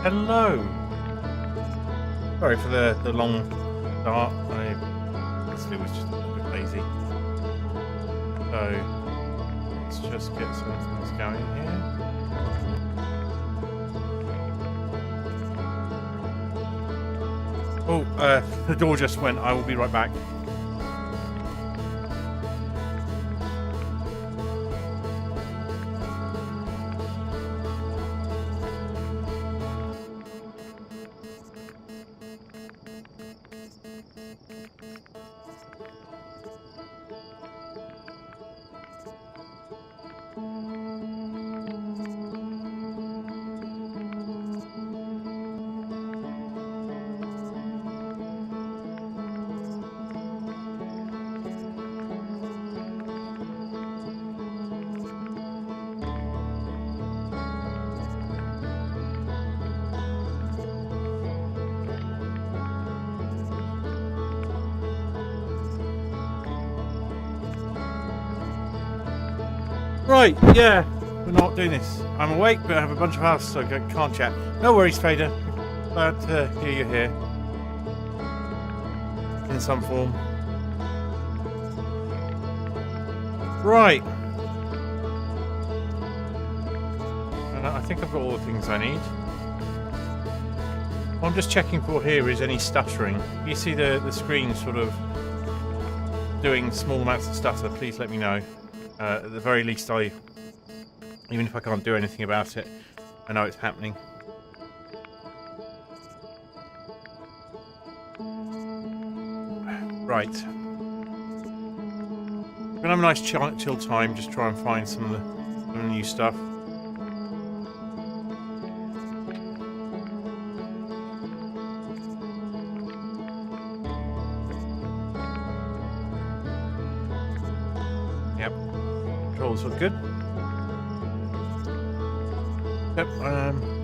Hello. Sorry for the long start. I honestly was just a little bit lazy. So let's just get some things going here. Oh, the door just went. I will be right back. Right, yeah, we're not doing this. I'm awake, but I have a bunch of house, so I can't chat. No worries, Fader. Glad to hear you're here. In some form. Right. I think I've got all the things I need. What I'm just checking for here is any stuttering. You see the screen sort of doing small amounts of stutter, please let me know. At the very least, even if I can't do anything about it, I know it's happening. Right. We're gonna have a nice chill time, just try and find some of the new stuff. Yep. Controls look good. Yep.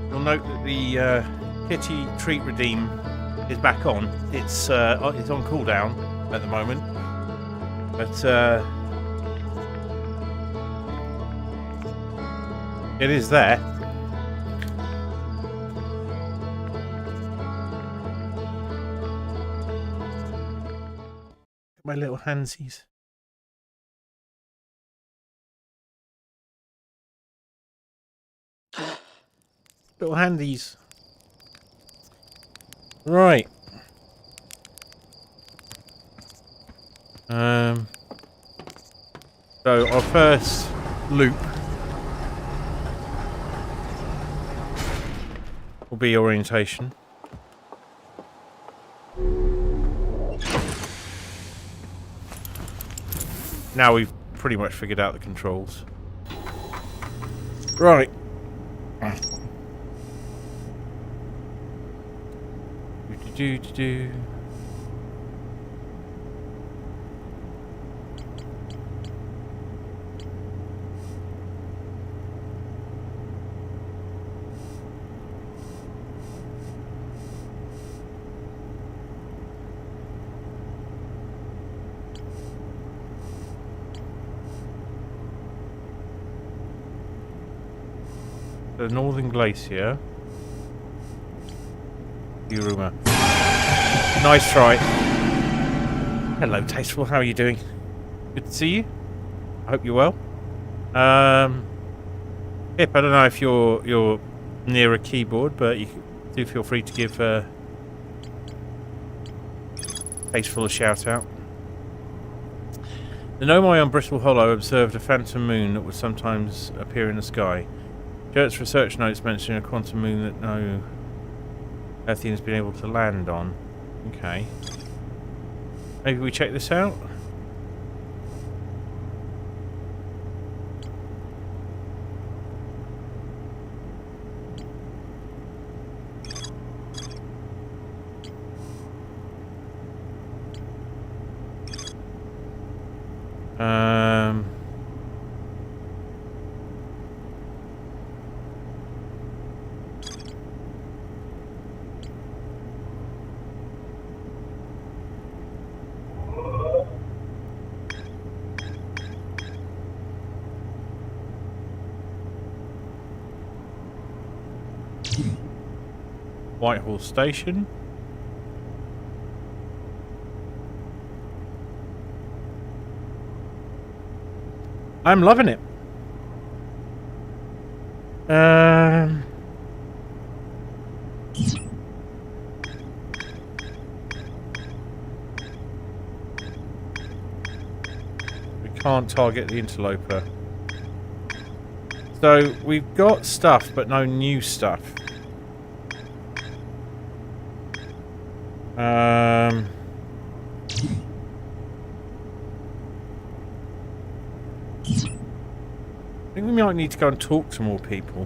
You'll note that the kitty treat redeem is back on. It's on cooldown at the moment, but it is there. My little handsies. Little handies. Right. So our first loop will be orientation. Now we've pretty much figured out the controls. Right. Do. The Northern Glacier. Uruma. Nice try. Hello, Tasteful. How are you doing? Good to see you. I hope you're well. Pip, I don't know if you're near a keyboard, but you do feel free to give Tasteful a shout out. The Nomai on Bristol Hollow observed a phantom moon that would sometimes appear in the sky. Jert's research notes mention a quantum moon that no Earthian has been able to land on. Okay. Maybe we check this out? Whitehall Station. I'm loving it. We can't target the interloper. So we've got stuff, but no new stuff. I think we might need to go and talk to more people.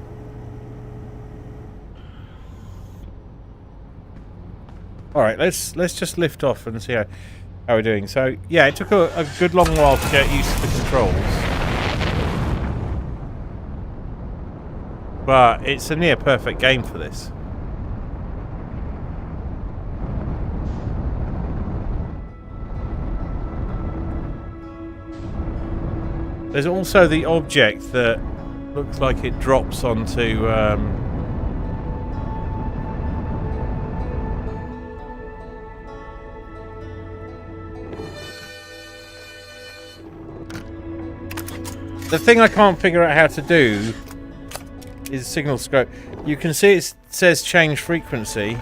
Alright, let's just lift off and see how we're doing. So, yeah, it took a good long while to get used to the controls. But it's a near perfect game for this. There's also the object that looks like it drops onto... The thing I can't figure out how to do is signal scope. You can see it says change frequency,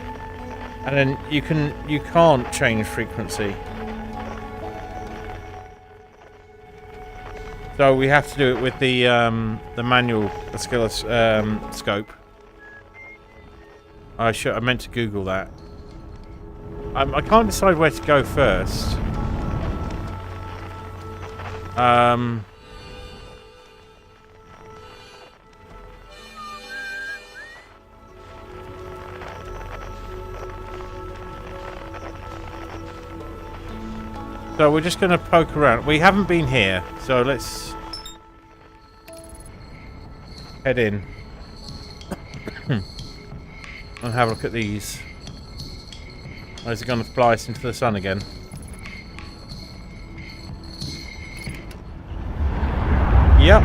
and then you can't change frequency. So we have to do it with the manual oscilloscope. I meant to Google that. I can't decide where to go first. So we're just going to poke around. We haven't been here, so let's head in and have a look at these. Or is it going to fly us into the sun again? Yep.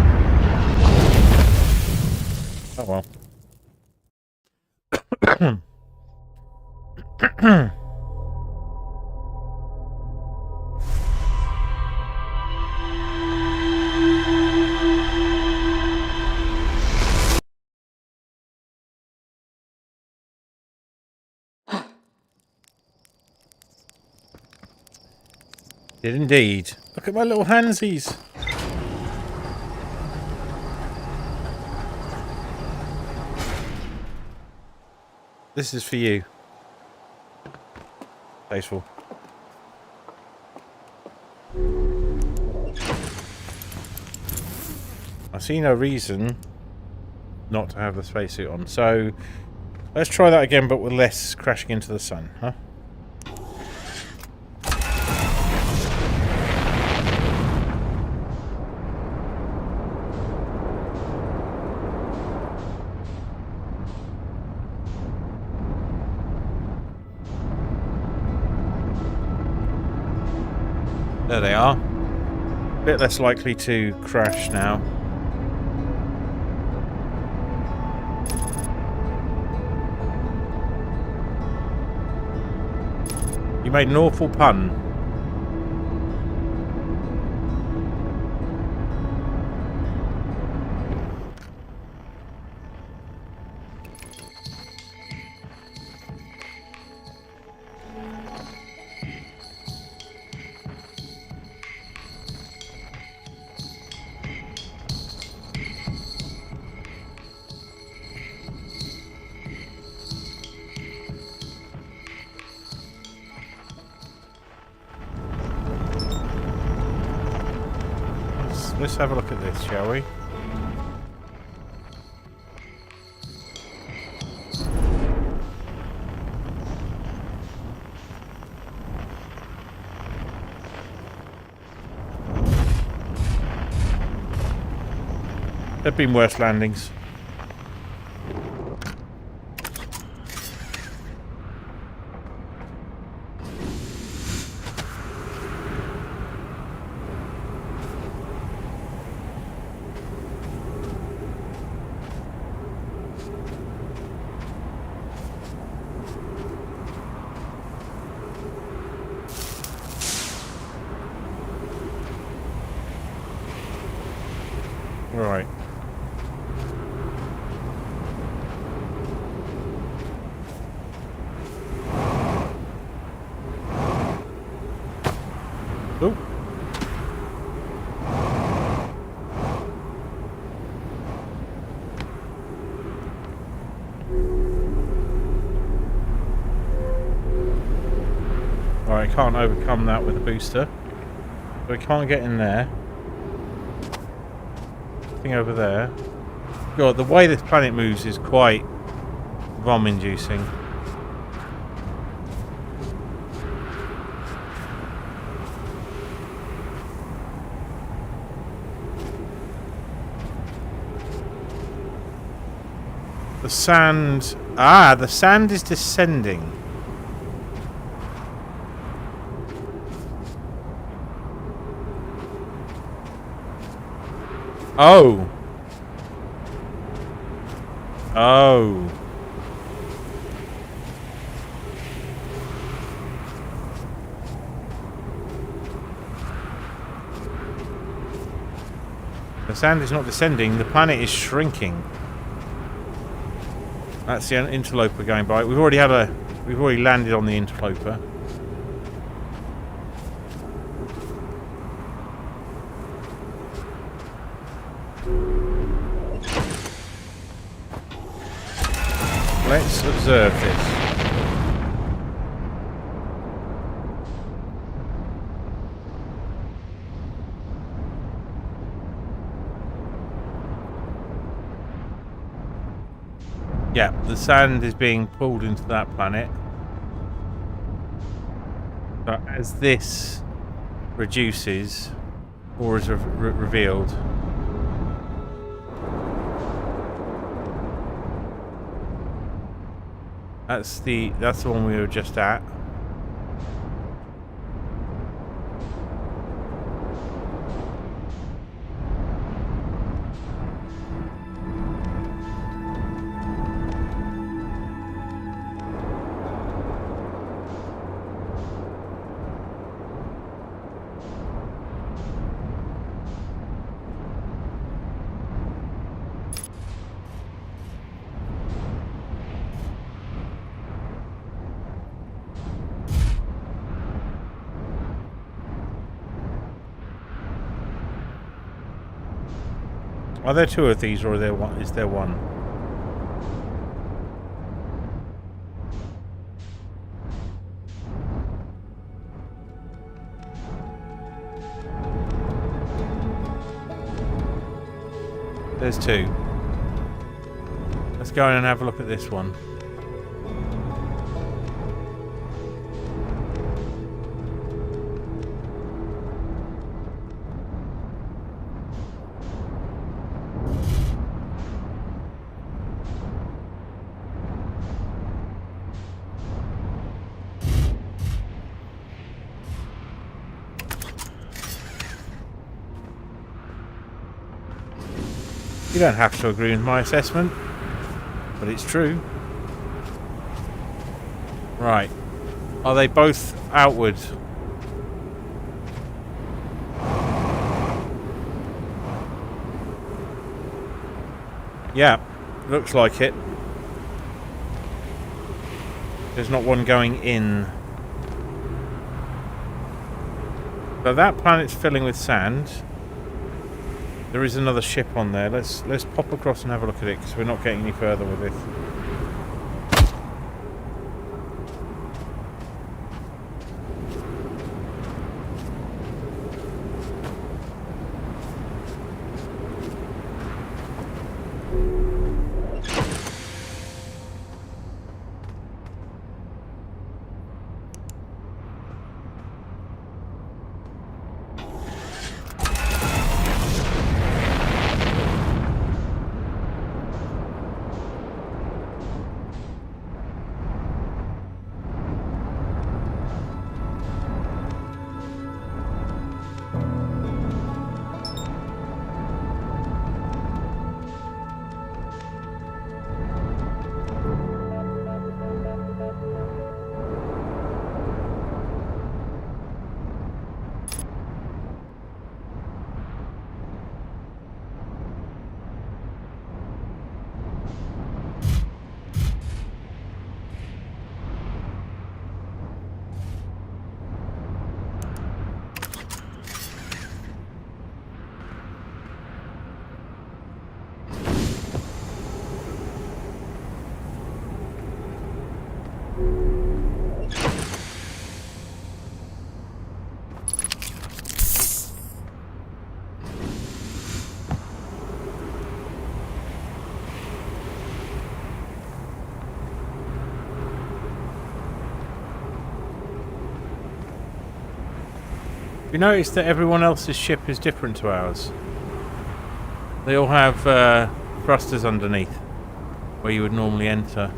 Oh well. Did indeed. Look at my little handsies. This is for you. Tasteful. I see no reason not to have the spacesuit on. So let's try that again, but with less crashing into the sun, huh? There they are. A bit less likely to crash now. You made an awful pun. Let's have a look at this, shall we? There've been worse landings. Right, I can't overcome that with a booster. So we can't get in there. Thing over there. God, the way this planet moves is quite vom-inducing. The sand... Ah, the sand is descending. Oh. Oh. The sand is not descending, the planet is shrinking. That's the interloper going by. We've already landed on the interloper. Let's observe this. Yeah, the sand is being pulled into that planet. But as this reduces, or is revealed, that's the one we were just at. Are there two of these, or is there one? There's two. Let's go in and have a look at this one. You don't have to agree with my assessment, but it's true. Right. Are they both outward? Yeah, looks like it. There's not one going in. So that planet's filling with sand. There is another ship on there. Let's pop across and have a look at it, because we're not getting any further with this. You notice that everyone else's ship is different to ours. They all have thrusters underneath, where you would normally enter.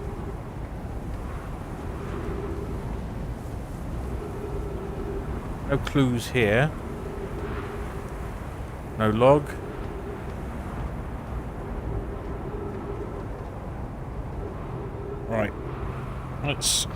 No clues here. No log. Right. Let's...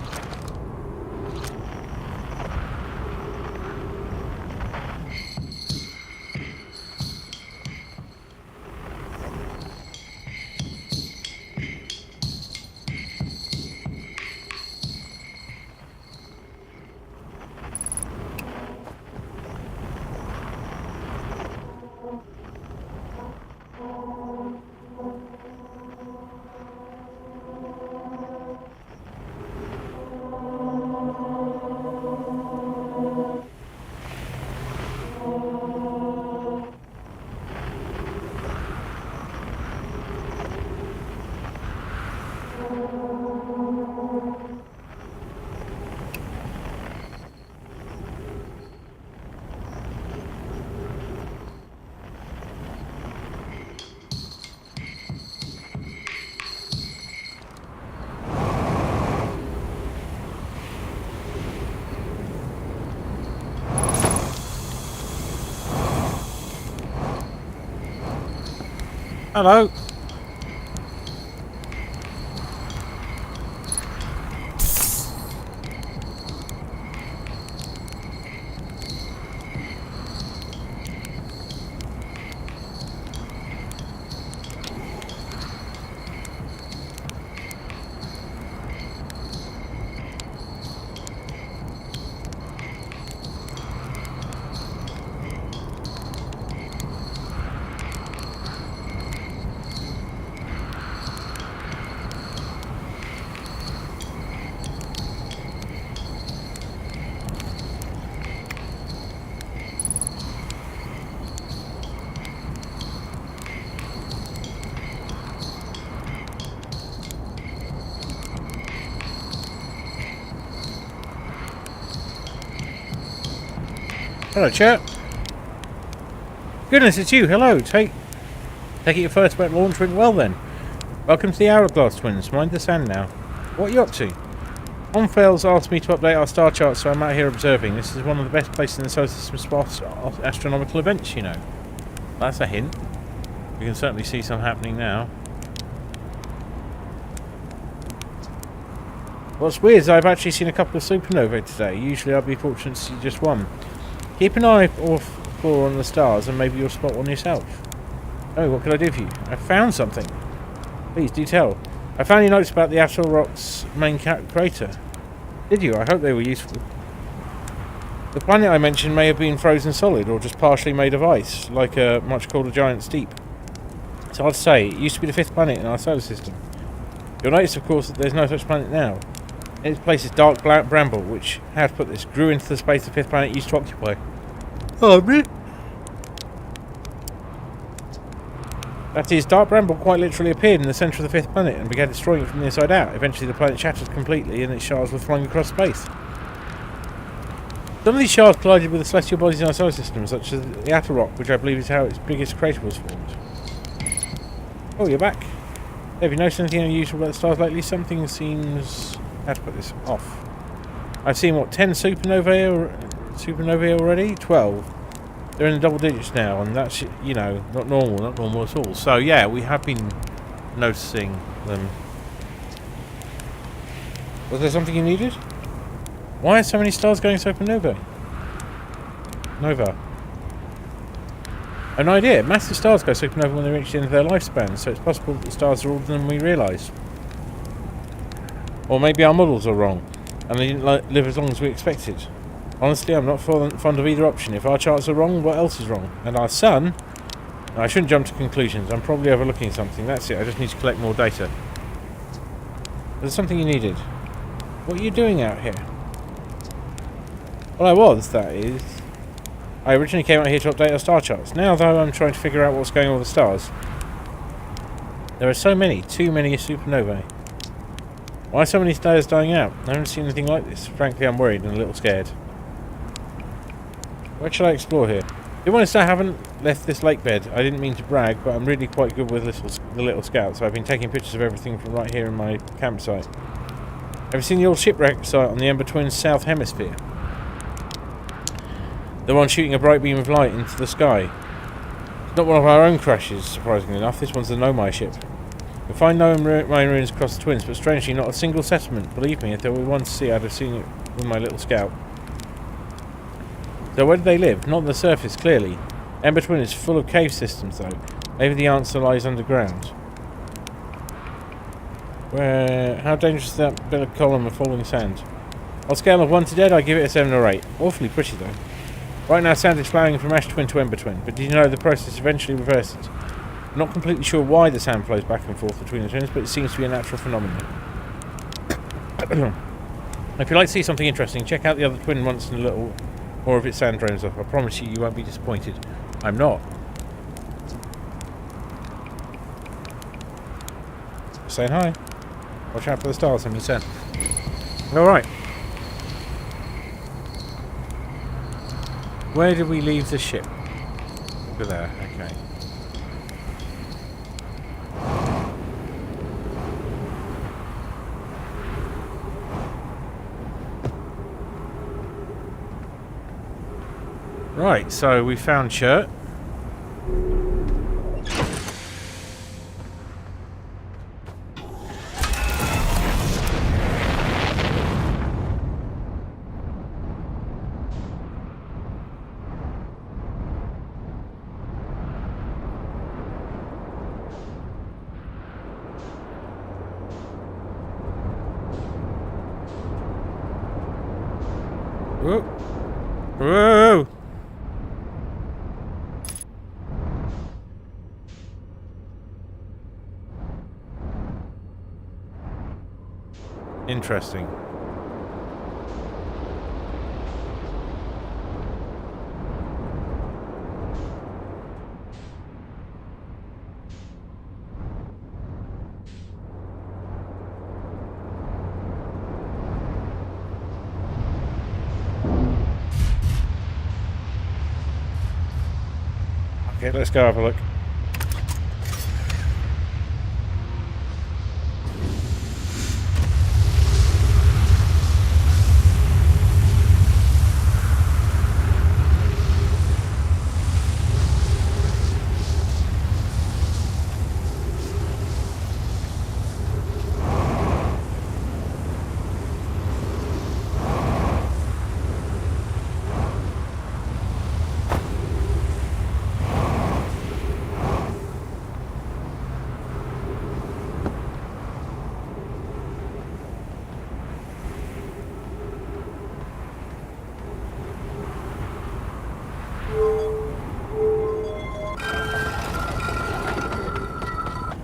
Hello. Hello, chap. Goodness, it's you. Hello. Take it your first wet launch went well then. Welcome to the Hourglass Twins. Mind the sand now. What are you up to? Onfails asked me to update our star chart, so I'm out here observing. This is one of the best places in the solar system spot astronomical events, you know. That's a hint. We can certainly see some happening now. What's weird is I've actually seen a couple of supernovae today. Usually I'd be fortunate to see just one. Keep an eye for on the stars and maybe you'll spot one yourself. Oh, what can I do for you? I found something. Please, do tell. I found your notes about the Atoll Rock's main crater. Did you? I hope they were useful. The planet I mentioned may have been frozen solid or just partially made of ice, like a much colder giant's deep. It's hard to say. It used to be the fifth planet in our solar system. You'll notice, of course, that there's no such planet now. In its place is dark bramble, which, how to put this, grew into the space the fifth planet used to occupy. Oh, me? That is, dark bramble quite literally appeared in the centre of the fifth planet and began destroying it from the inside out. Eventually the planet shattered completely and its shards were flung across space. Some of these shards collided with the celestial bodies in our solar system, such as the Atoll Rock, which I believe is how its biggest crater was formed. Oh, you're back. Have you noticed anything unusual about the stars lately? Something seems... how to put this? Off. I've seen, what, 10 supernovae already? 12. They're in the double digits now, and that's, you know, not normal at all. So, yeah, we have been noticing them. Was there something you needed? Why are so many stars going supernova? Nova. An idea. Massive stars go supernova when they reach the end of their lifespan, so it's possible that the stars are older than we realise. Or maybe our models are wrong, and they didn't live as long as we expected. Honestly, I'm not fond of either option. If our charts are wrong, what else is wrong? And our sun... I shouldn't jump to conclusions. I'm probably overlooking something. That's it. I just need to collect more data. There's something you needed. What are you doing out here? Well, I was, that is. I originally came out here to update our star charts. Now, though, I'm trying to figure out what's going on with the stars. There are so many. Too many supernovae. Why are so many stars dying out? I haven't seen anything like this. Frankly, I'm worried and a little scared. Where should I explore here? To be honest, I haven't left this lake bed. I didn't mean to brag, but I'm really quite good with the little scout, so I've been taking pictures of everything from right here in my campsite. Have you seen the old shipwreck site on the Ember Twins South Hemisphere? The one shooting a bright beam of light into the sky. It's not one of our own crashes, surprisingly enough. This one's the Nomai ship. You'll find no marine ruins across the Twins, but strangely not a single settlement. Believe me, if there were one to see, I'd have seen it with my little scout. So where do they live? Not on the surface, clearly. Ember Twin is full of cave systems, though. Maybe the answer lies underground. How dangerous is that bit of column of falling sand? On a scale of 1 to dead, I give it a 7 or 8. Awfully pretty, though. Right now, sand is flowing from Ash Twin to Ember Twin, but did you know the process eventually reverses? I'm not completely sure why the sand flows back and forth between the twins, but it seems to be a natural phenomenon. If you'd like to see something interesting, check out the other twin once in a little more of its sand drains off. I promise you, you won't be disappointed. I'm not. Saying hi. Watch out for the stars, somebody said. Alright. Where did we leave the ship? Over there, okay. Right, so we found Shirt. Whoa! Whoa! Interesting. Okay, let's go have a look.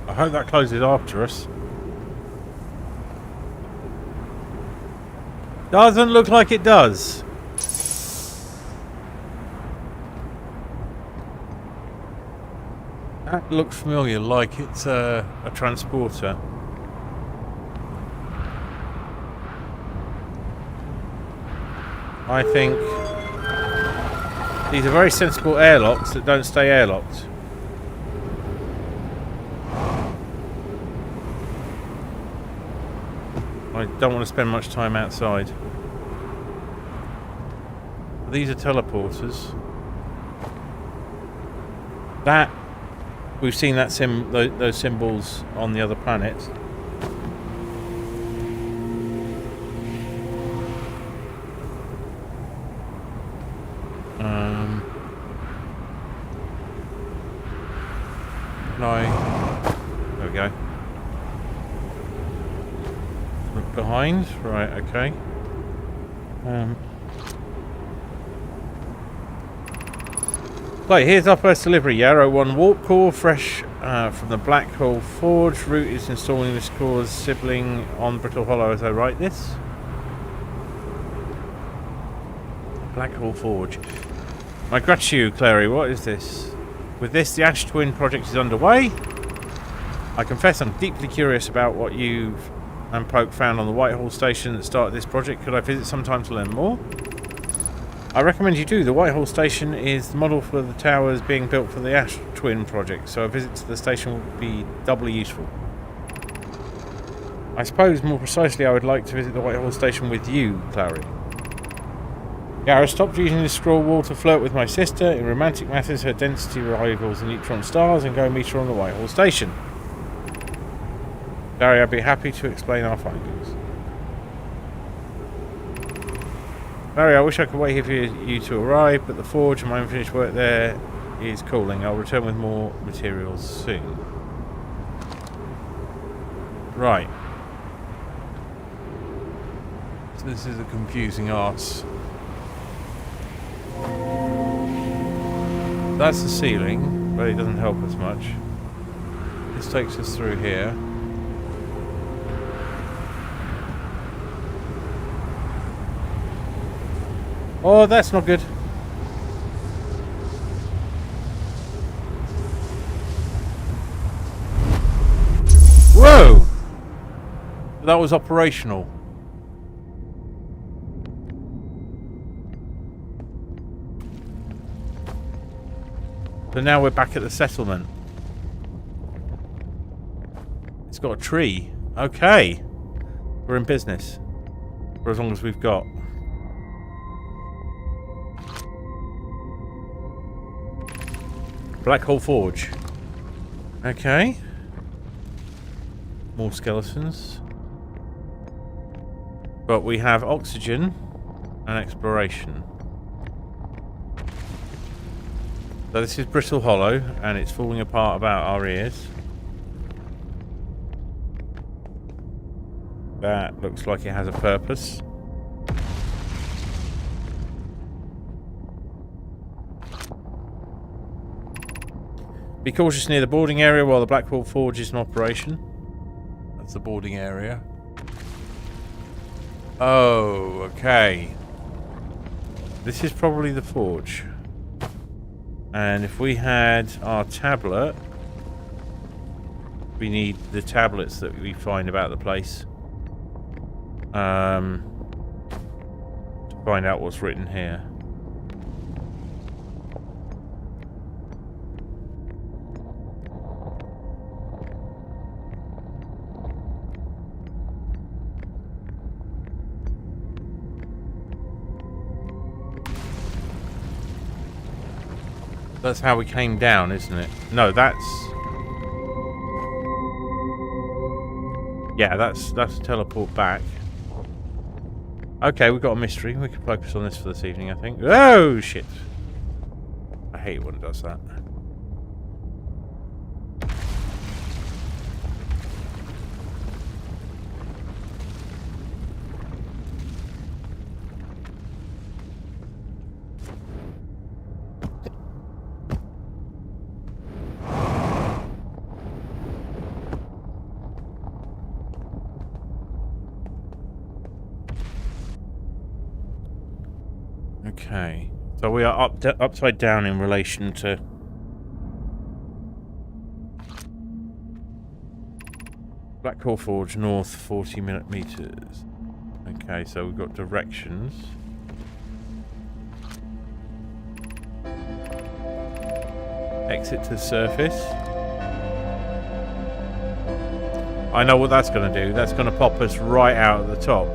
I hope that closes after us. Doesn't look like it does. That looks familiar, like it's a transporter. I think these are very sensible airlocks that don't stay airlocked. I don't want to spend much time outside. These are teleporters. That we've seen that those symbols on the other planets. There we go. Look behind. Right, okay. Right, here's our first delivery. Yarrow 1 warp core, fresh from the Black Hole Forge. Route is installing this core's sibling on Brittle Hollow as I write this. Black Hole Forge. My gratitude, Clary. What is this? With this, the Ash Twin project is underway. I confess I'm deeply curious about what you and Poke found on the Whitehall station that started this project. Could I visit sometime to learn more? I recommend you do. The Whitehall station is the model for the towers being built for the Ash Twin project, so a visit to the station will be doubly useful. I suppose, more precisely, I would like to visit the Whitehall station with you, Clary. Gareth stopped using the scroll wall to flirt with my sister. In romantic matters, her density rivals the neutron stars, and go meet her on the Whitehall station. Clary, I'd be happy to explain our findings. Larry, I wish I could wait here for you to arrive, but the forge and my unfinished work there is calling. I'll return with more materials soon. Right. So this is a confusing arse. That's the ceiling, but it doesn't help us much. This takes us through here. Oh, that's not good. Whoa! That was operational. So now we're back at the settlement. It's got a tree. Okay. We're in business. For as long as we've got. Black Hole Forge. Okay. More skeletons. But we have oxygen and exploration. So this is Brittle Hollow, and it's falling apart about our ears. That looks like it has a purpose. Be cautious near the boarding area while the Blackwall Forge is in operation. That's the boarding area. Oh, okay. This is probably the forge. And if we had our tablet, we need the tablets that we find about the place. To find out what's written here. That's how we came down, isn't it? No, that's... Yeah, that's a teleport back. Okay, we've got a mystery. We can focus on this for this evening, I think. Oh, shit. I hate when it does that. Okay, so we are upside down in relation to Black Hole Forge north 40 meters. Okay, so we've got directions. Exit to the surface. I know what that's going to do. That's going to pop us right out at the top.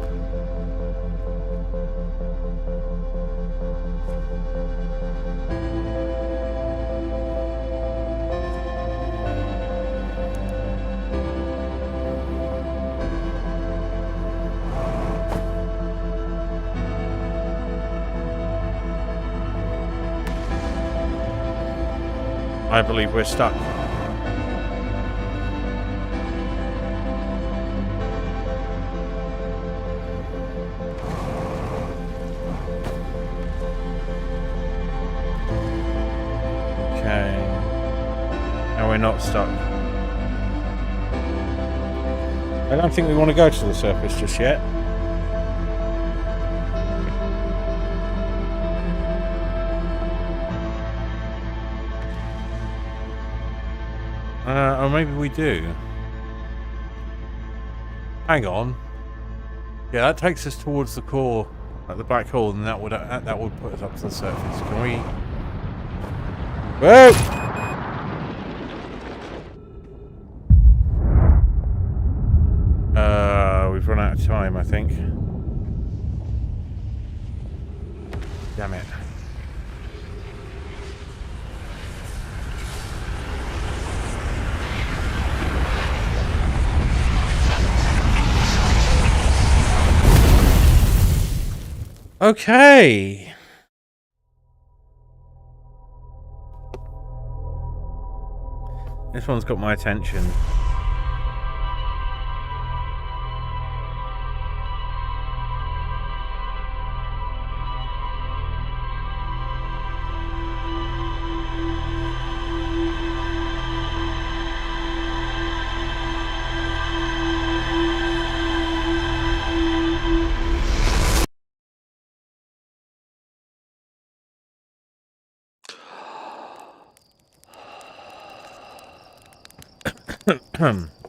I believe we're stuck. Okay. Now we're not stuck. I don't think we want to go to the surface just yet. Or maybe we do. Hang on. Yeah, that takes us towards the core Like the black hole, and that would put us up to the surface. Can we? Whoa! We've run out of time, I think. Damn it. Okay. This one's got my attention.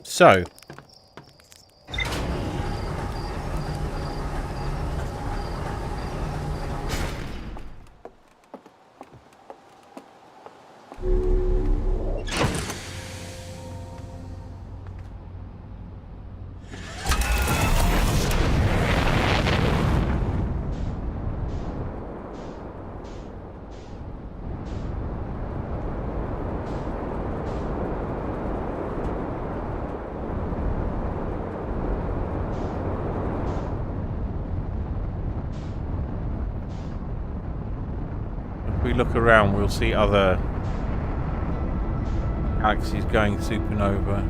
So. If we look around, we'll see other galaxies going supernova.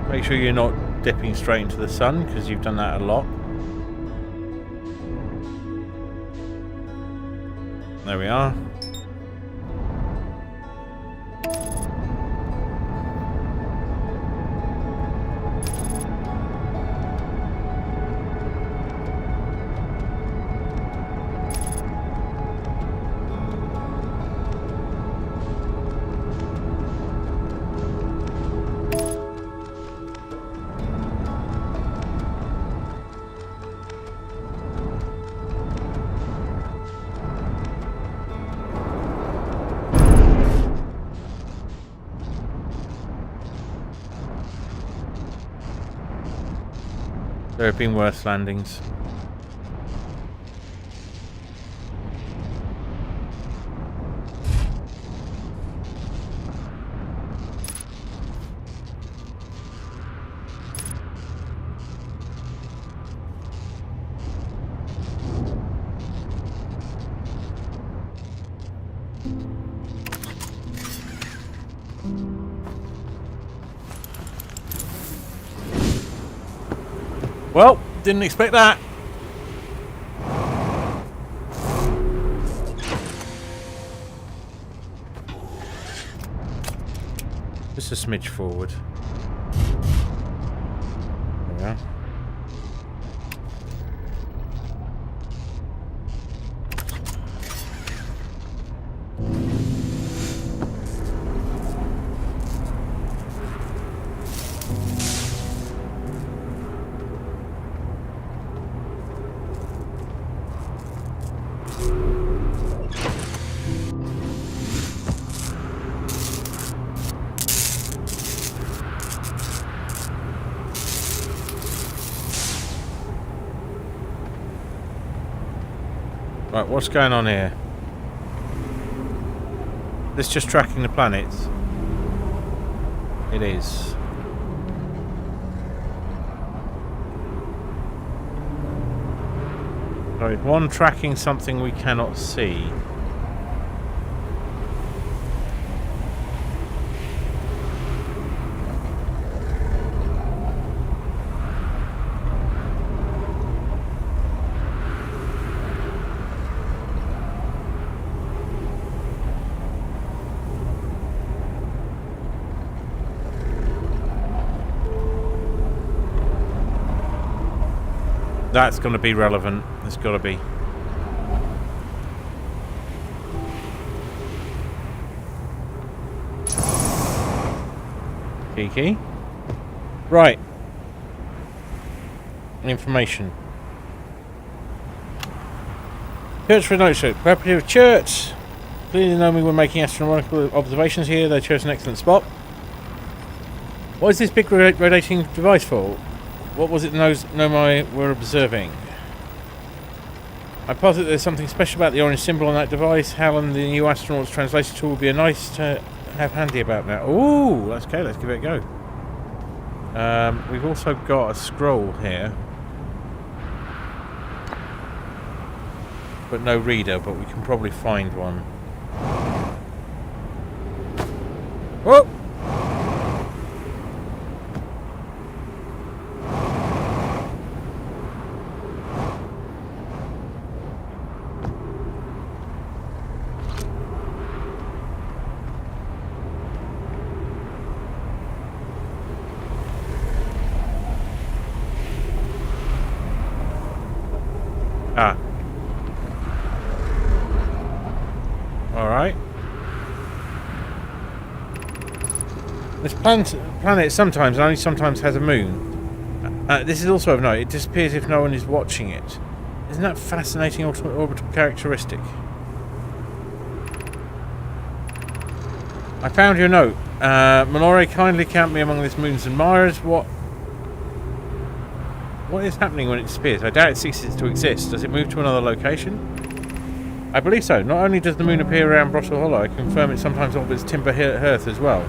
Make sure you're not dipping straight into the sun, because you've done that a lot. There we are. There have been worse landings. Well, didn't expect that. Just a smidge forward. There we are. Right, what's going on here? This just tracking the planets? It is. Sorry, one tracking something we cannot see. That's going to be relevant. It's got to be. Cheeky. Right. Information. Church for note show. Property of church. Clearly know me when making astronomical observations here. They chose an excellent spot. What is this big rotating device for? What was it Nomai were observing? I posit there's something special about the orange symbol on that device. Hal and the new astronaut's translation tool would be nice to have handy about now. Ooh, that's okay. Let's give it a go. We've also got a scroll here. But no reader, but we can probably find one. Whoa! Ah. Alright. This planet sometimes, and only sometimes, has a moon. This is also of note. It disappears if no one is watching it. Isn't that fascinating orbital characteristic? I found your note. Malore, kindly count me among this moon's admirers. What is happening when it disappears? I doubt it ceases to exist. Does it move to another location? I believe so. Not only does the moon appear around Brottle Hollow, I confirm it sometimes orbits Timber Hearth as well.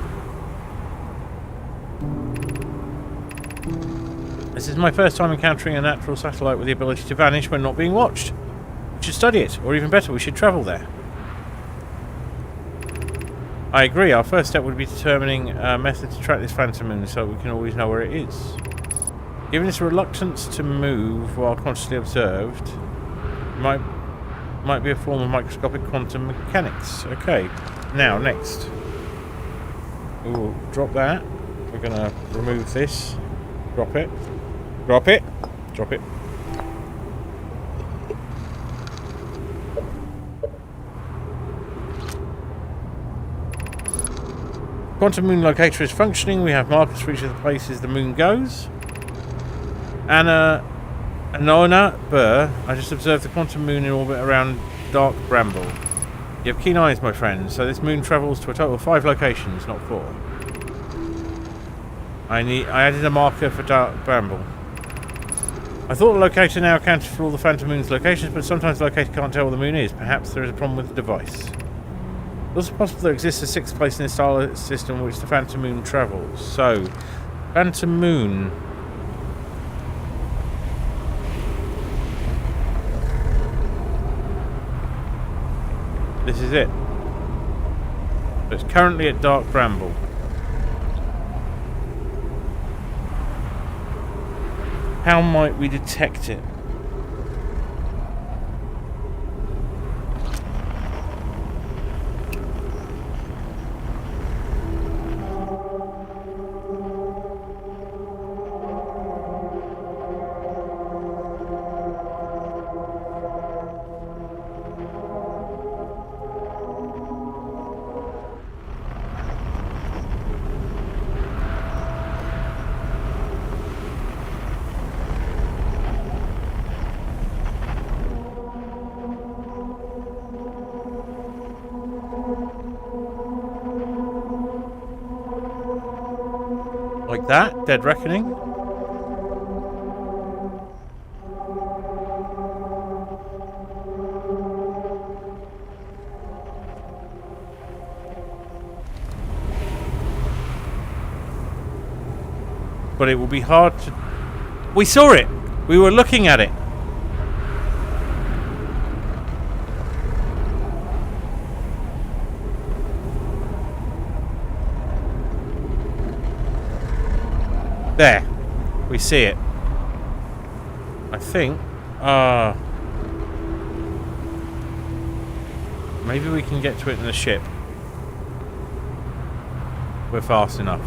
This is my first time encountering a natural satellite with the ability to vanish when not being watched. We should study it, or even better, we should travel there. I agree. Our first step would be determining a method to track this phantom moon so we can always know where it is. Given its reluctance to move while consciously observed, might be a form of microscopic quantum mechanics. Okay, now next. Ooh, drop that. We're gonna remove this. Drop it. Drop it. Drop it. Quantum moon locator is functioning. We have markers for each of the places the moon goes. Anona Burr, I just observed the quantum moon in orbit around Dark Bramble. You have keen eyes, my friend, so this moon travels to a total of 5 locations, not 4. I added a marker for Dark Bramble. I thought the locator now accounted for all the phantom moon's locations, but sometimes the locator can't tell where the moon is. Perhaps there is a problem with the device. It's also possible there exists a 6th place in the star system which the phantom moon travels. So, phantom moon. This is it. So it's currently at Dark Bramble. How might we detect it? Like that? Dead Reckoning? But it will be hard to... We saw it! We were looking at it! There. We see it. I think. Maybe we can get to it in the ship. We're fast enough.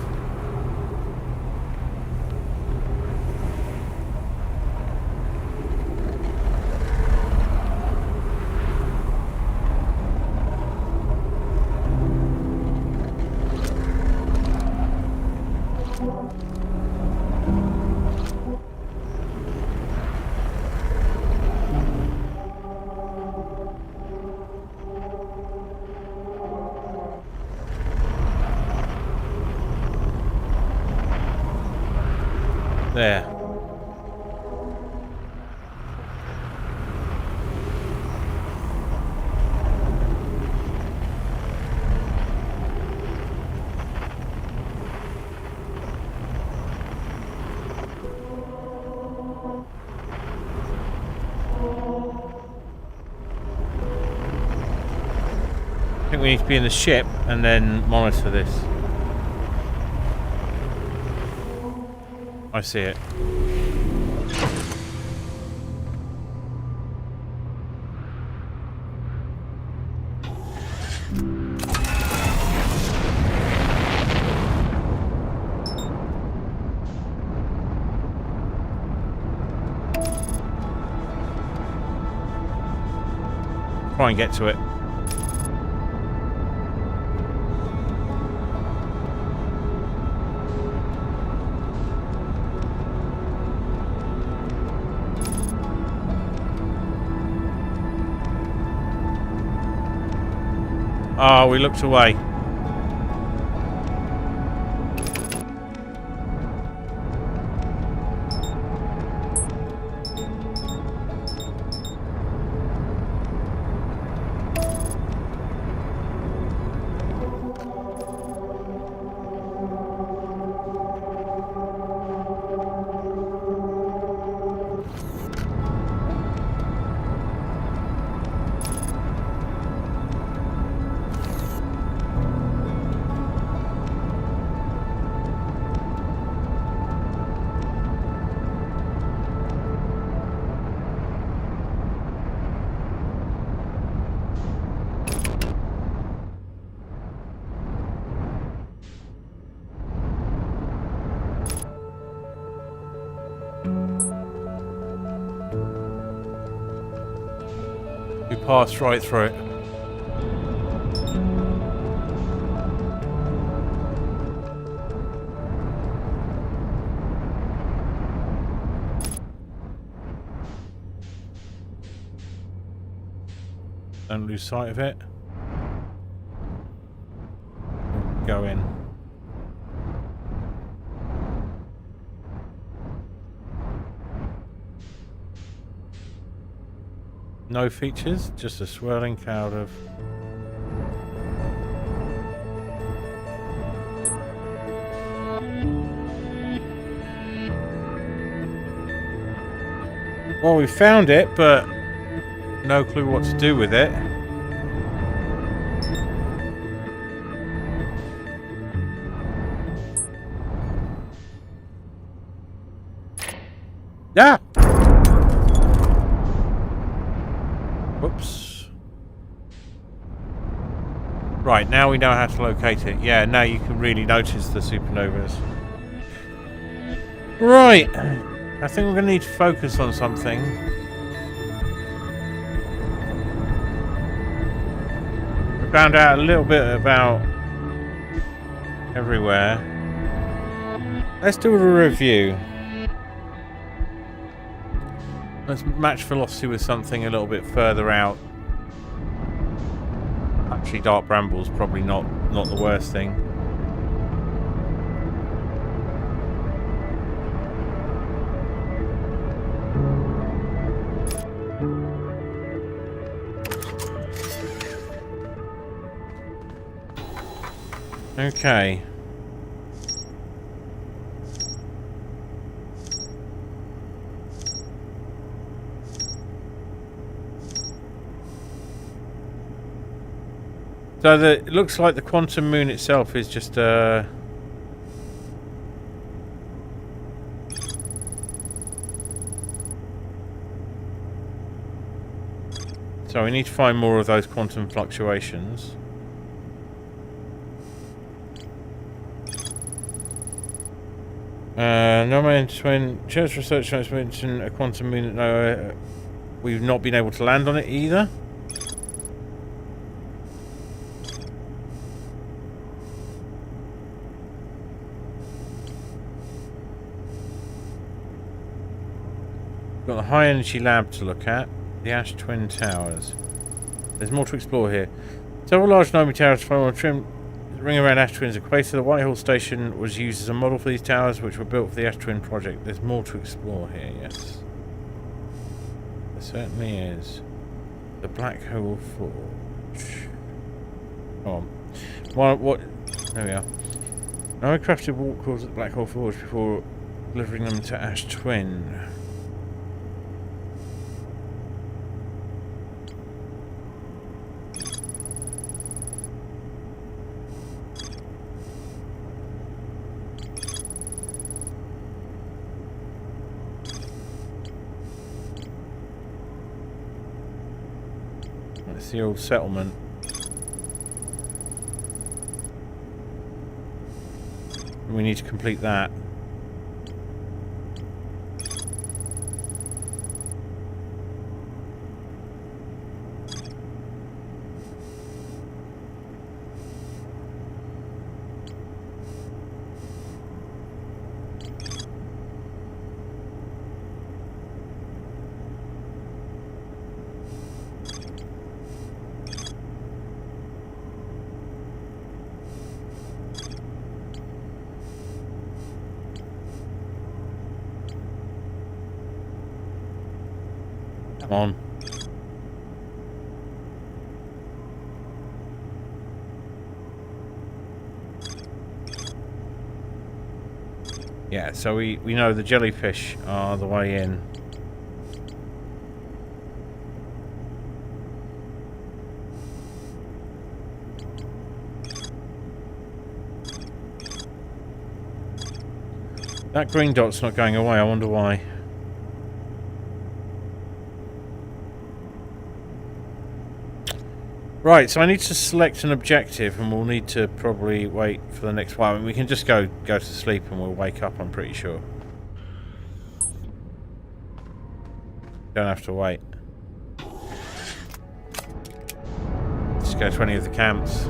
There. I think we need to be in the ship and then monitor this. I see it. Try and get to it. Oh, we looked away. We passed right through it. Don't lose sight of it. Go in. No features, just a swirling cloud of... Well, we found it, but no clue what to do with it. Yeah! Whoops. Right, now we know how to locate it. Yeah, now you can really notice the supernovas. Right. I think we're going to need to focus on something. We found out a little bit about everywhere. Let's do a review. Let's match velocity with something a little bit further out. Actually, dark bramble's probably not the worst thing. Okay. So it looks like the quantum moon itself is just so we need to find more of those quantum fluctuations. No man when church research has mentioned a quantum moon that we've not been able to land on it either. Got the high energy lab to look at. The Ash Twin Towers. There's more to explore here. Several large Nomi towers form a trim ring around Ash Twin's equator. The Whitehall station was used as a model for these towers, which were built for the Ash Twin project. There's more to explore here, yes. There certainly is. The Black Hole Forge. Come on. What? There we are. Now I crafted warp cores at the Black Hole Forge before delivering them to Ash Twin. That's the old settlement. We need to complete that. Come on. Yeah, so we know the jellyfish are the way in. That green dot's not going away, I wonder why. Right, so I need to select an objective, and we'll need to probably wait for the next one. I mean, we can just go to sleep and we'll wake up, I'm pretty sure. Don't have to wait. Just go to any of the camps.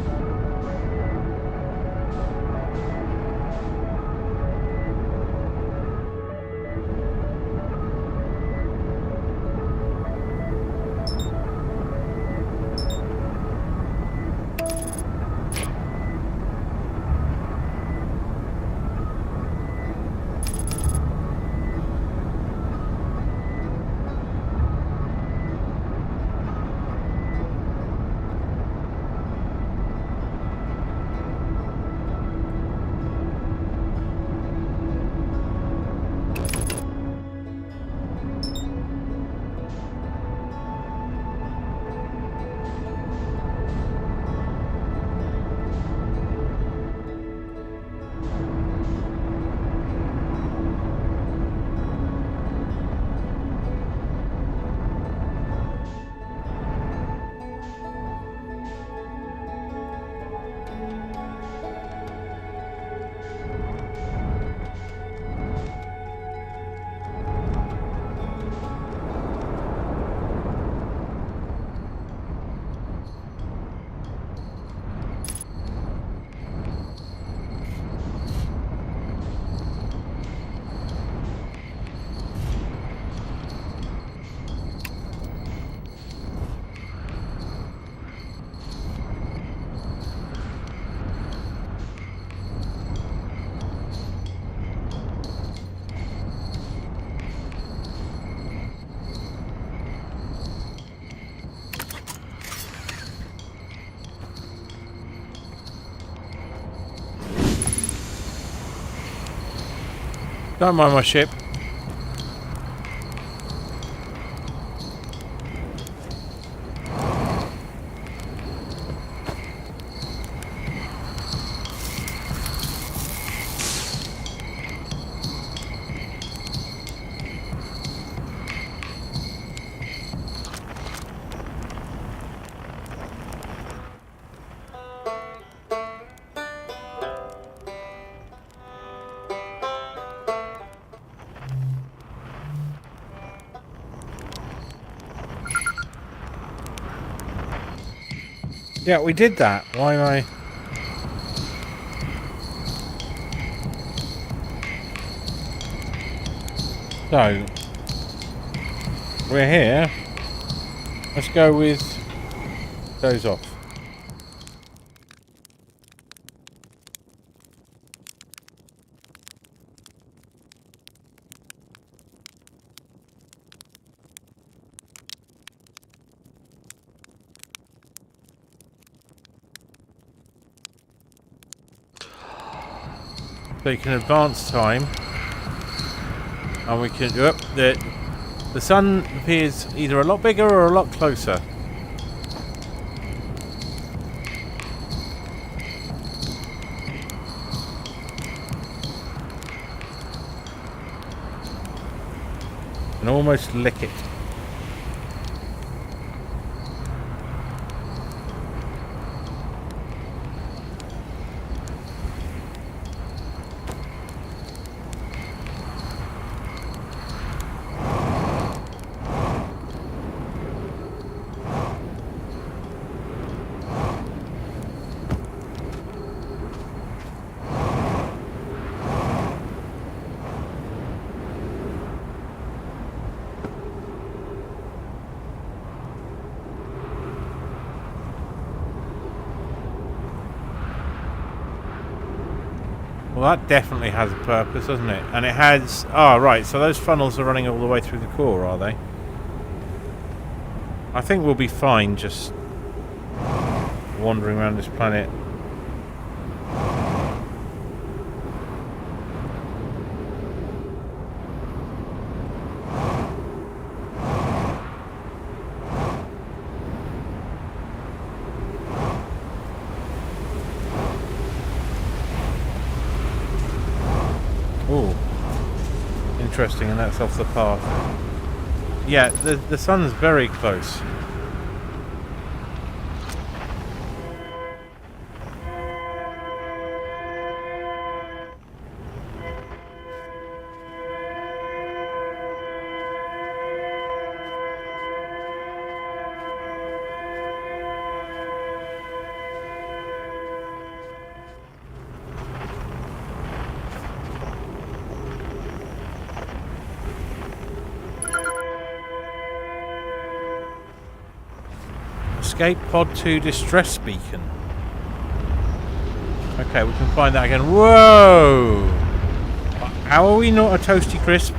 Don't mind my ship. Yeah, we did that. Why am I... So, we're here. Let's go with those off. So you can advance time. And we can... the sun appears either a lot bigger or a lot closer. And almost lick it. Well, that definitely has a purpose, doesn't it? And it has... Oh, right, so those funnels are running all the way through the core, are they? I think we'll be fine just wandering around this planet. Oh, interesting, and that's off the path. Yeah, the sun's very close. Escape pod to distress beacon. Okay, we can find that again. Whoa! How are we not a toasty crisp?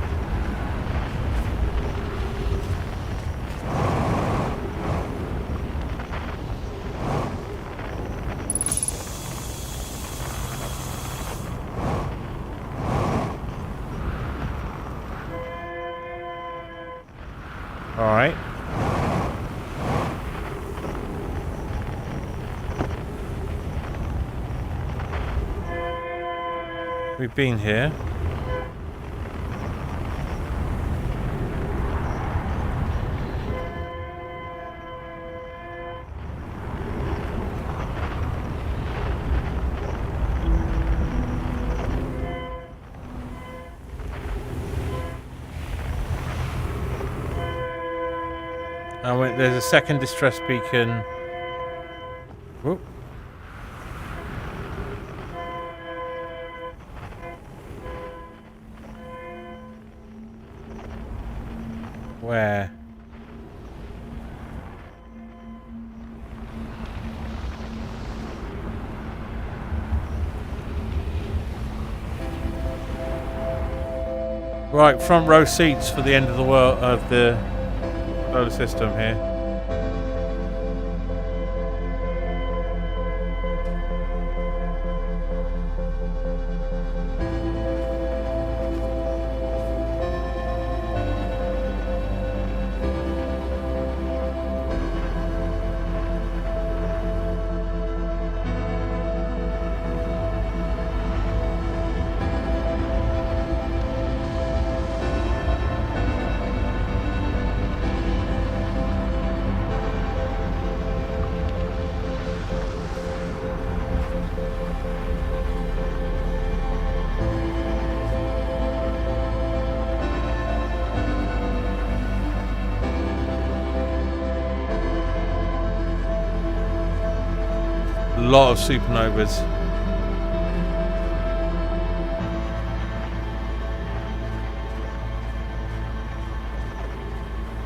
Alright. We've been here. And there's a second distress beacon. Whoop. Where? Right, front row seats for the end of the world of the solar system here. A lot of supernovas.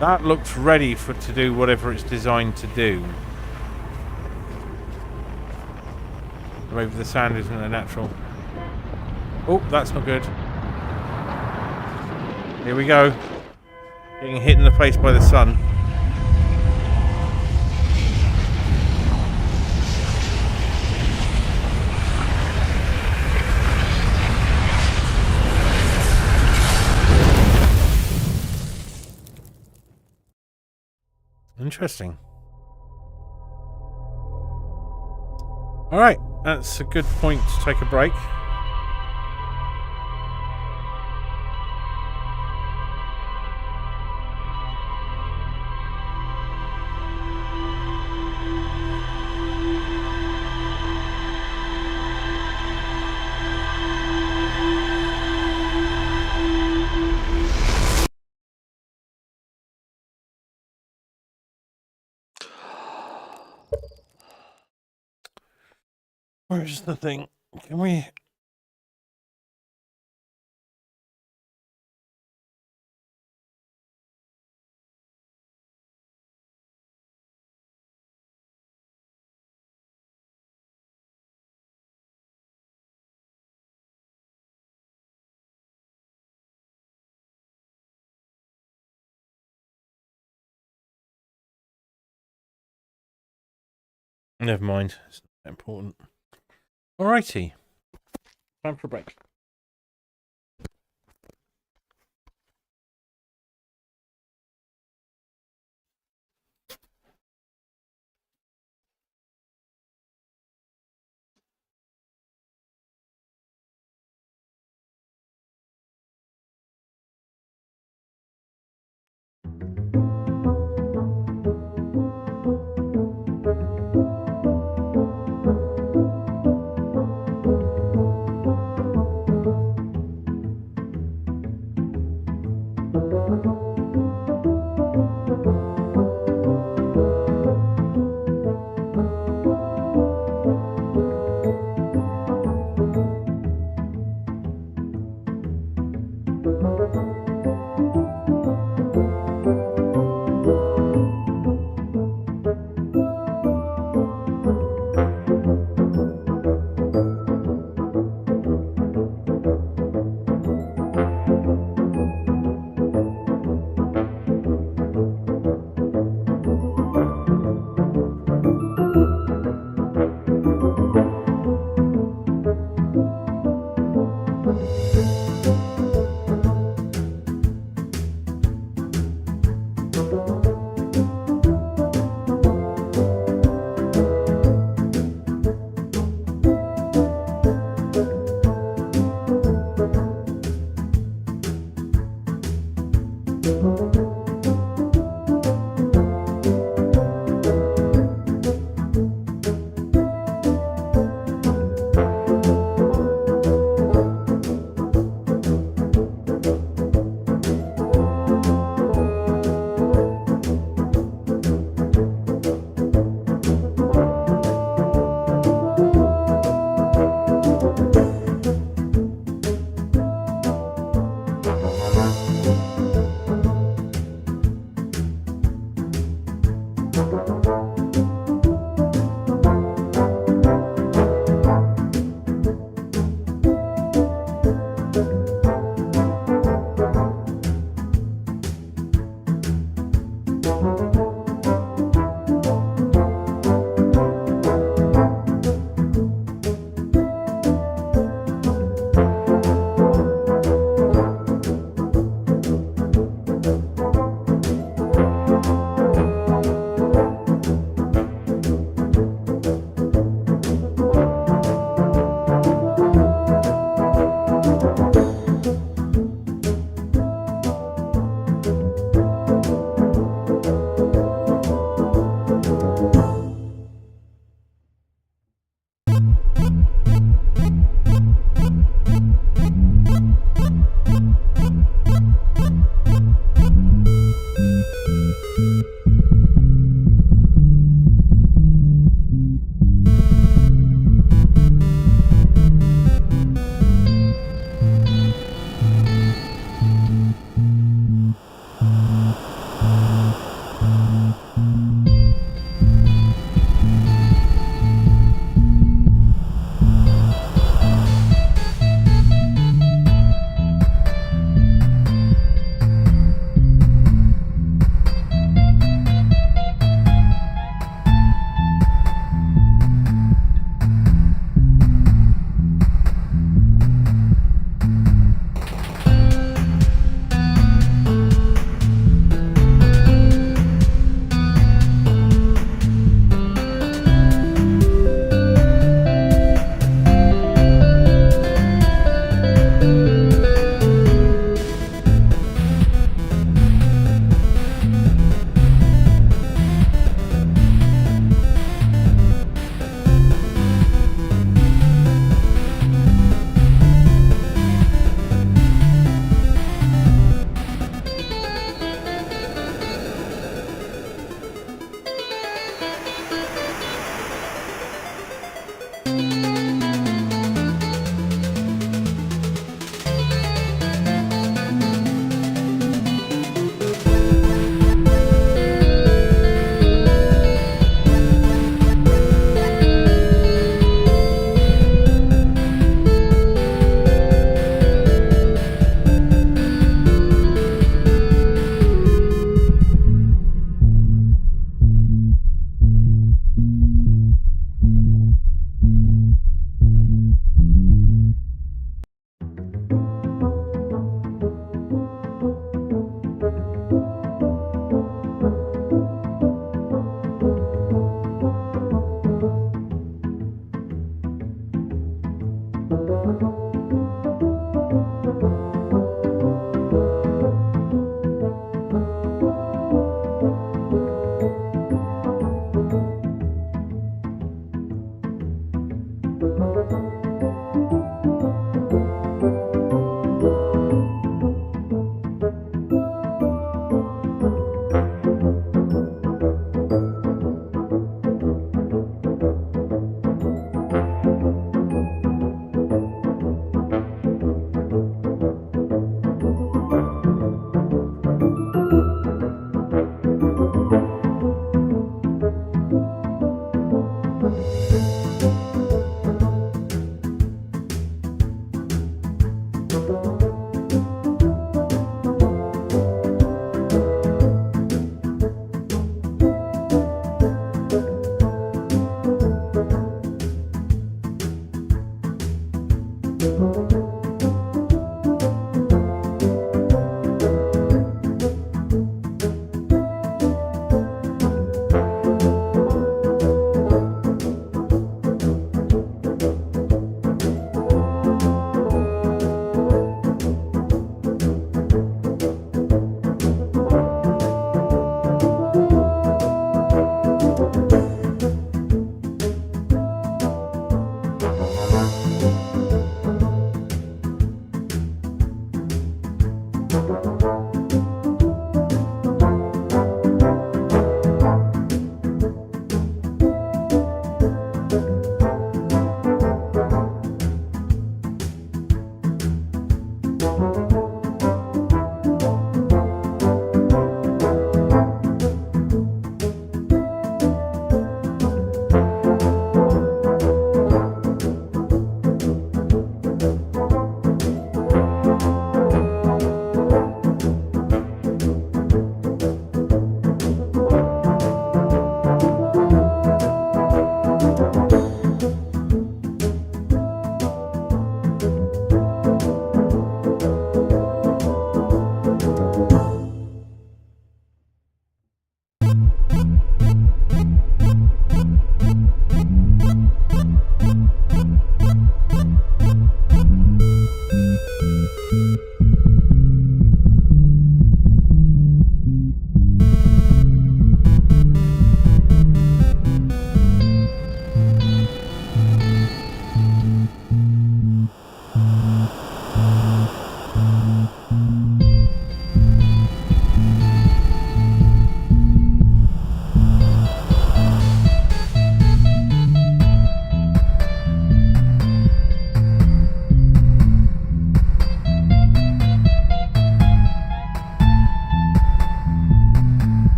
That looks ready to do whatever it's designed to do. Maybe the sand isn't a natural. Oh, that's not good. Here we go. Getting hit in the face by the sun. Interesting. Alright, that's a good point to take a break. Where's the thing? Can we... Never mind. It's not important. Alrighty. Time for a break.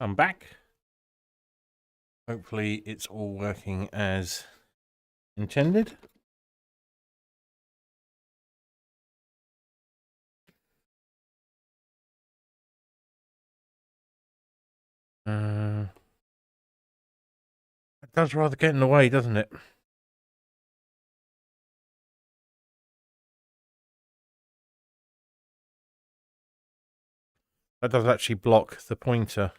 I'm back. Hopefully it's all working as intended. It does rather get in the way, doesn't it? That does actually block the pointer.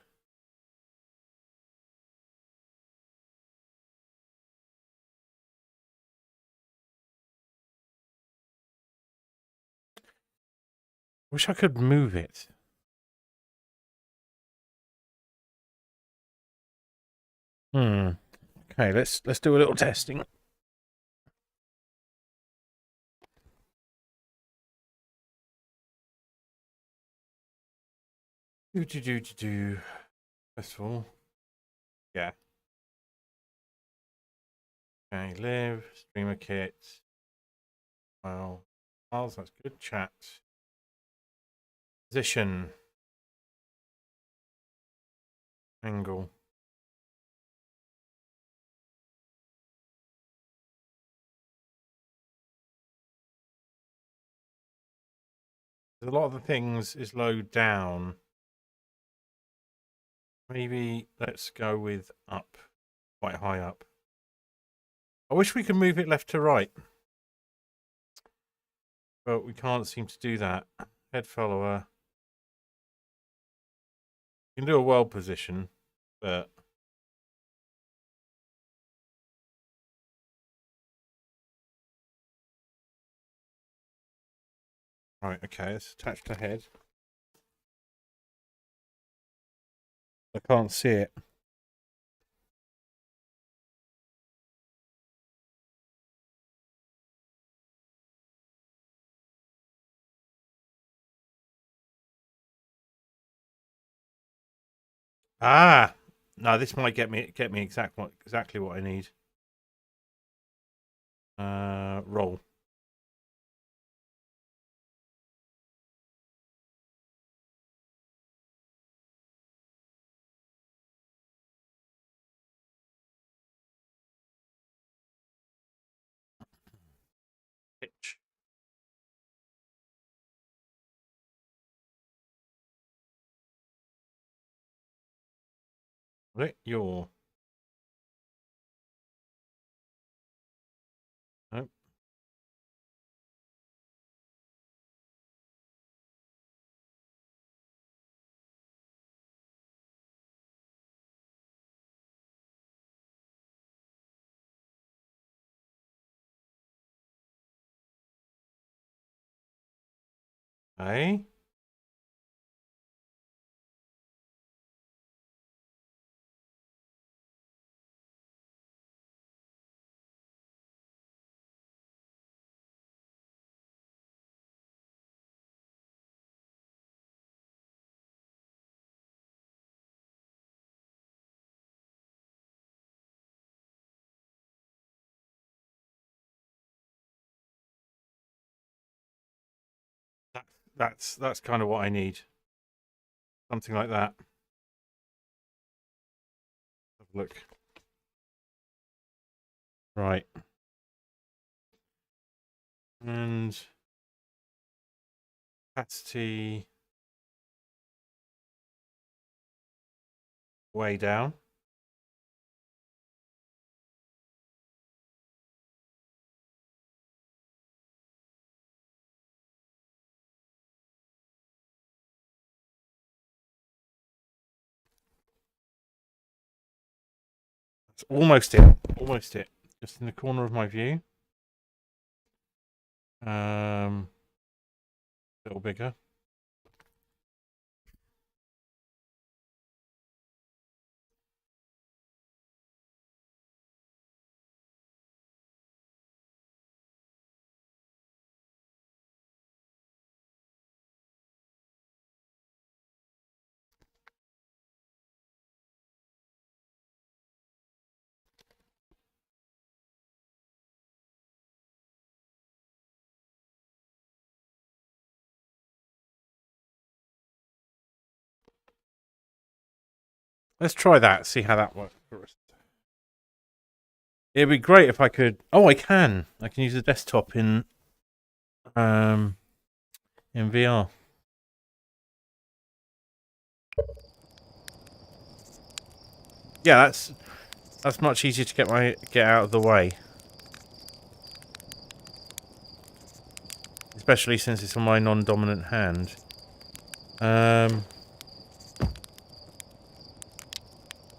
Wish I could move it. Okay, let's do a little testing. Do. First of all, yeah. Okay, live, streamer kit. Well, files, that's good. Chat. Position. Angle. A lot of the things is low down. Maybe let's go with up. Quite high up. I wish we could move it left to right. But we can't seem to do that. Head follower. You can do a world position, but right, okay, it's attached to head. I can't see it. Ah, no, this might get me exactly what I need. Roll. Pitch. Right, your. Nope. Hey. That's kind of what I need. Something like that. Have a look. Right. And capacity way down. That's almost it. Almost it. Just in the corner of my view. A little bigger. Let's try that, see how that works for us. It'd be great if I could... Oh, I can! I can use the desktop in VR. Yeah, that's much easier to get out of the way. Especially since it's on my non-dominant hand.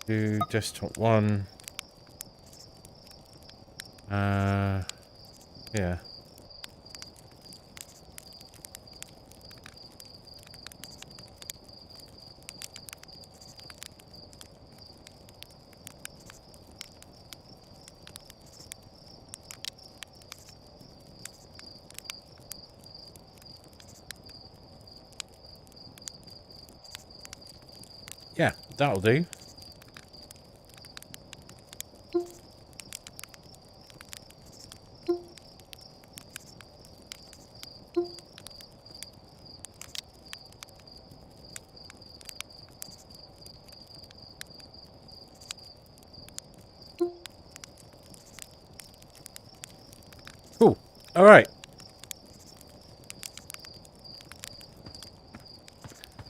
Do desktop 1. Yeah. Yeah, that'll do. Cool. All right.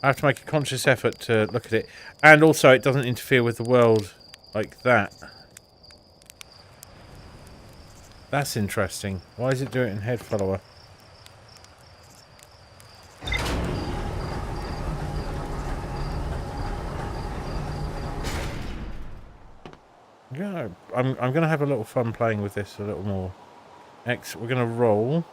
I have to make a conscious effort to look at it. And also, it doesn't interfere with the world like that. That's interesting. Why does it do it in head follower? Yeah, I'm going to have a little fun playing with this a little more. We're going to roll.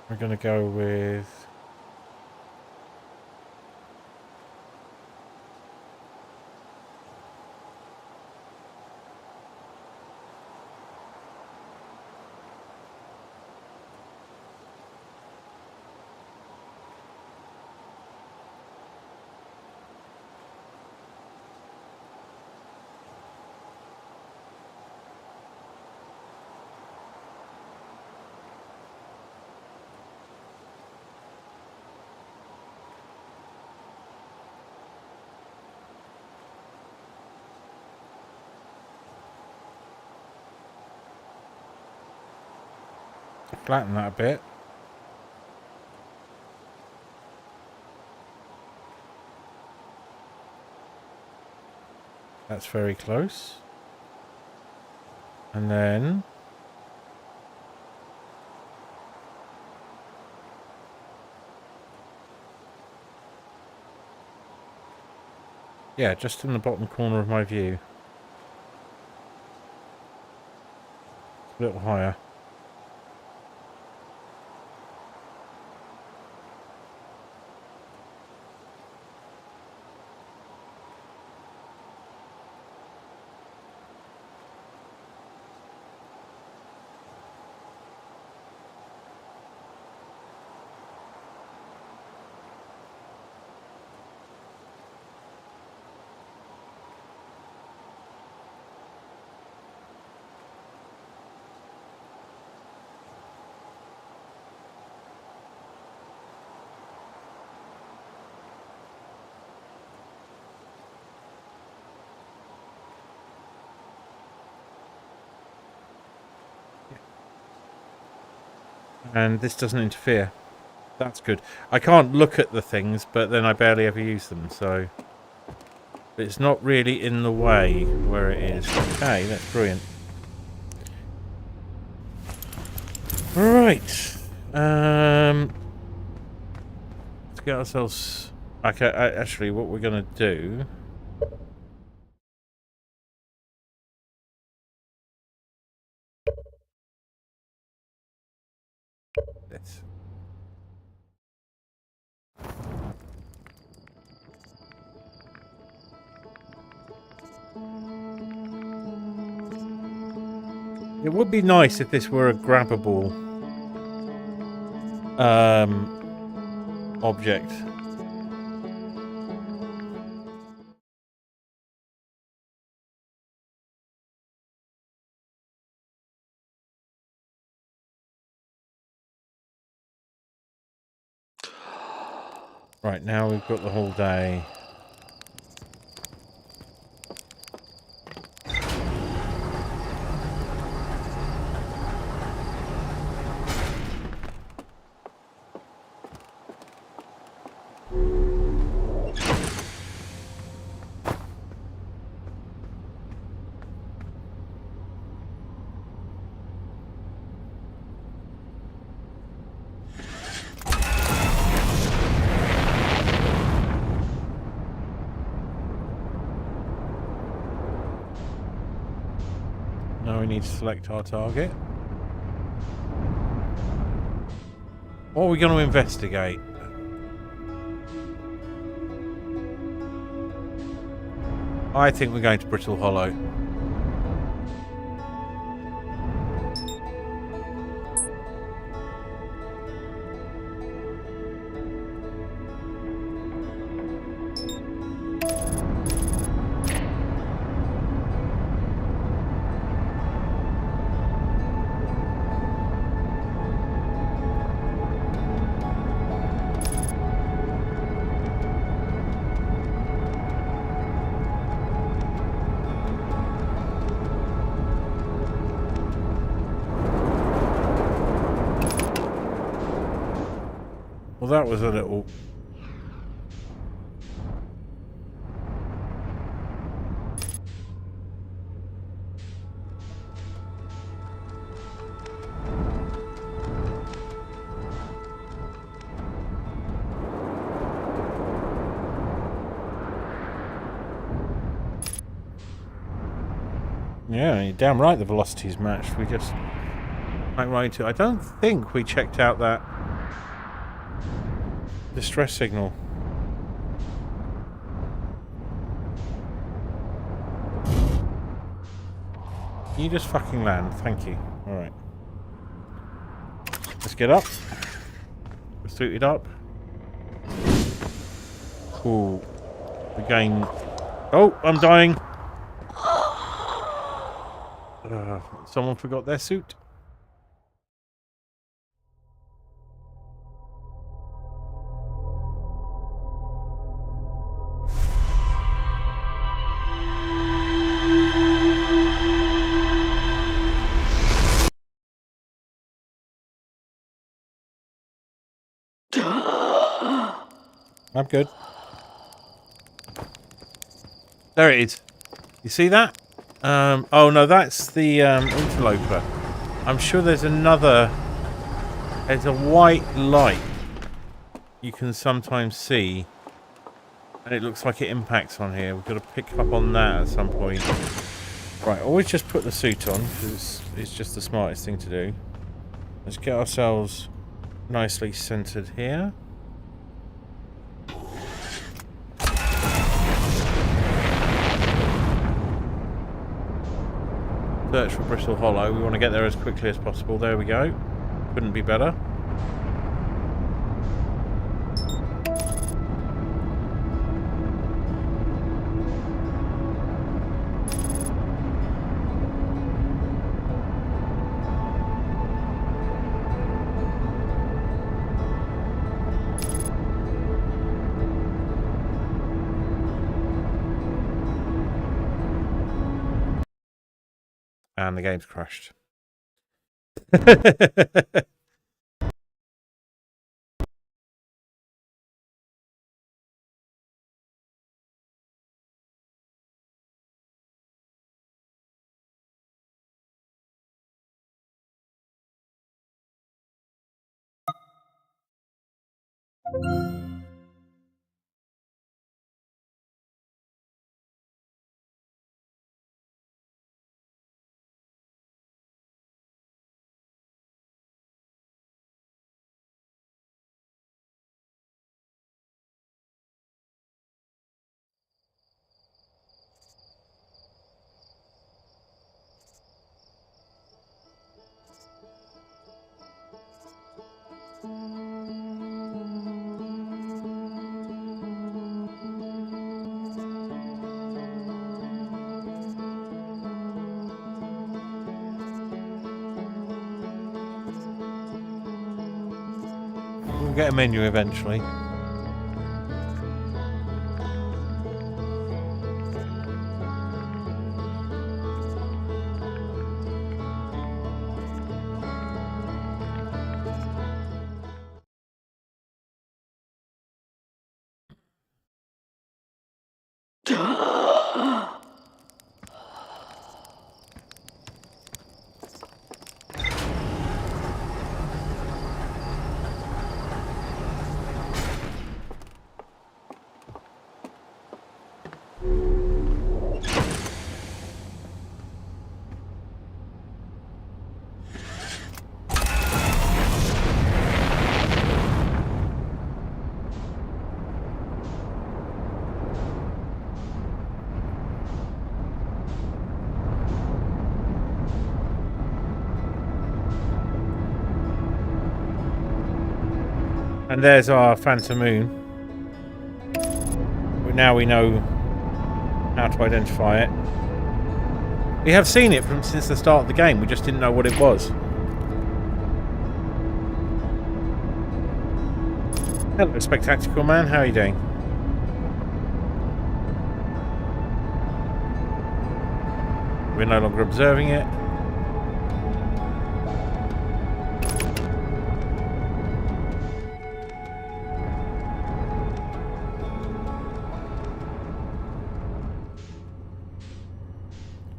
We're going to go with... flatten that a bit. That's very close. And then... yeah, just in the bottom corner of my view. A little higher. And this doesn't interfere. That's good. I can't look at the things, but then I barely ever use them, so... it's not really in the way where it is. Okay, that's brilliant. Right. Let's get ourselves... okay, actually, what we're going to do... this. It would be nice if this were a grabbable object. Right, now we've got the whole day. Now we need to select our target. What are we going to investigate? I think we're going to Brittle Hollow. Well, that was a little... Yeah, you're damn right the velocity's matched. We just went right into it. I don't think we checked out that distress signal. Can you just fucking land? Thank you. Alright. Let's get up. We're suited up. Cool. Again. Oh, I'm dying. Someone forgot their suit. I'm good. There it is. You see that? Oh no, that's the interloper. I'm sure there's another. There's a white light you can sometimes see, and it looks like it impacts on here. We've got to pick up on that at some point. Right, always just put the suit on because it's just the smartest thing to do. Let's get ourselves nicely centered here. Search for Brittle Hollow. We want to get there as quickly as possible. There we go. Couldn't be better. And the game's crashed. We'll get a menu eventually. And there's our phantom moon. But now we know how to identify it. We have seen it since the start of the game. We just didn't know what it was. Hello, Spectacular Man. How are you doing? We're no longer observing it.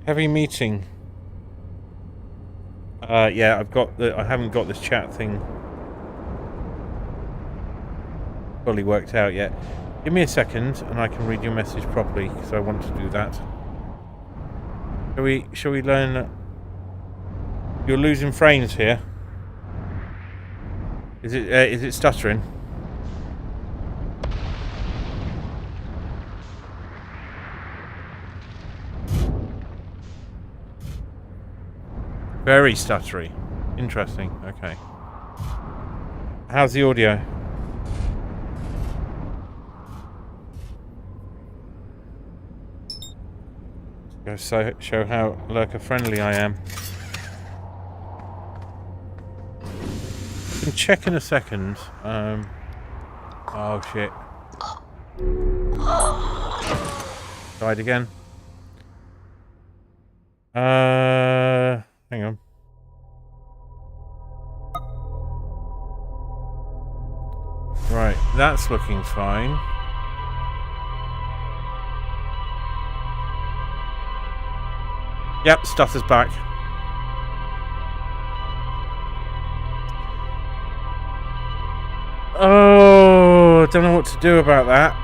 Heavy meeting. Yeah, I haven't got this chat thing fully worked out yet. Give me a second and I can read your message properly because I want to do that. Shall we learn? You're losing frames here. Is it stuttering? Very stuttery. Interesting. Okay. How's the audio? Go show how lurker friendly I am. I can check in a second. Oh shit. Died again. Hang on. Right, that's looking fine. Yep, stutter's back. Oh, I don't know what to do about that.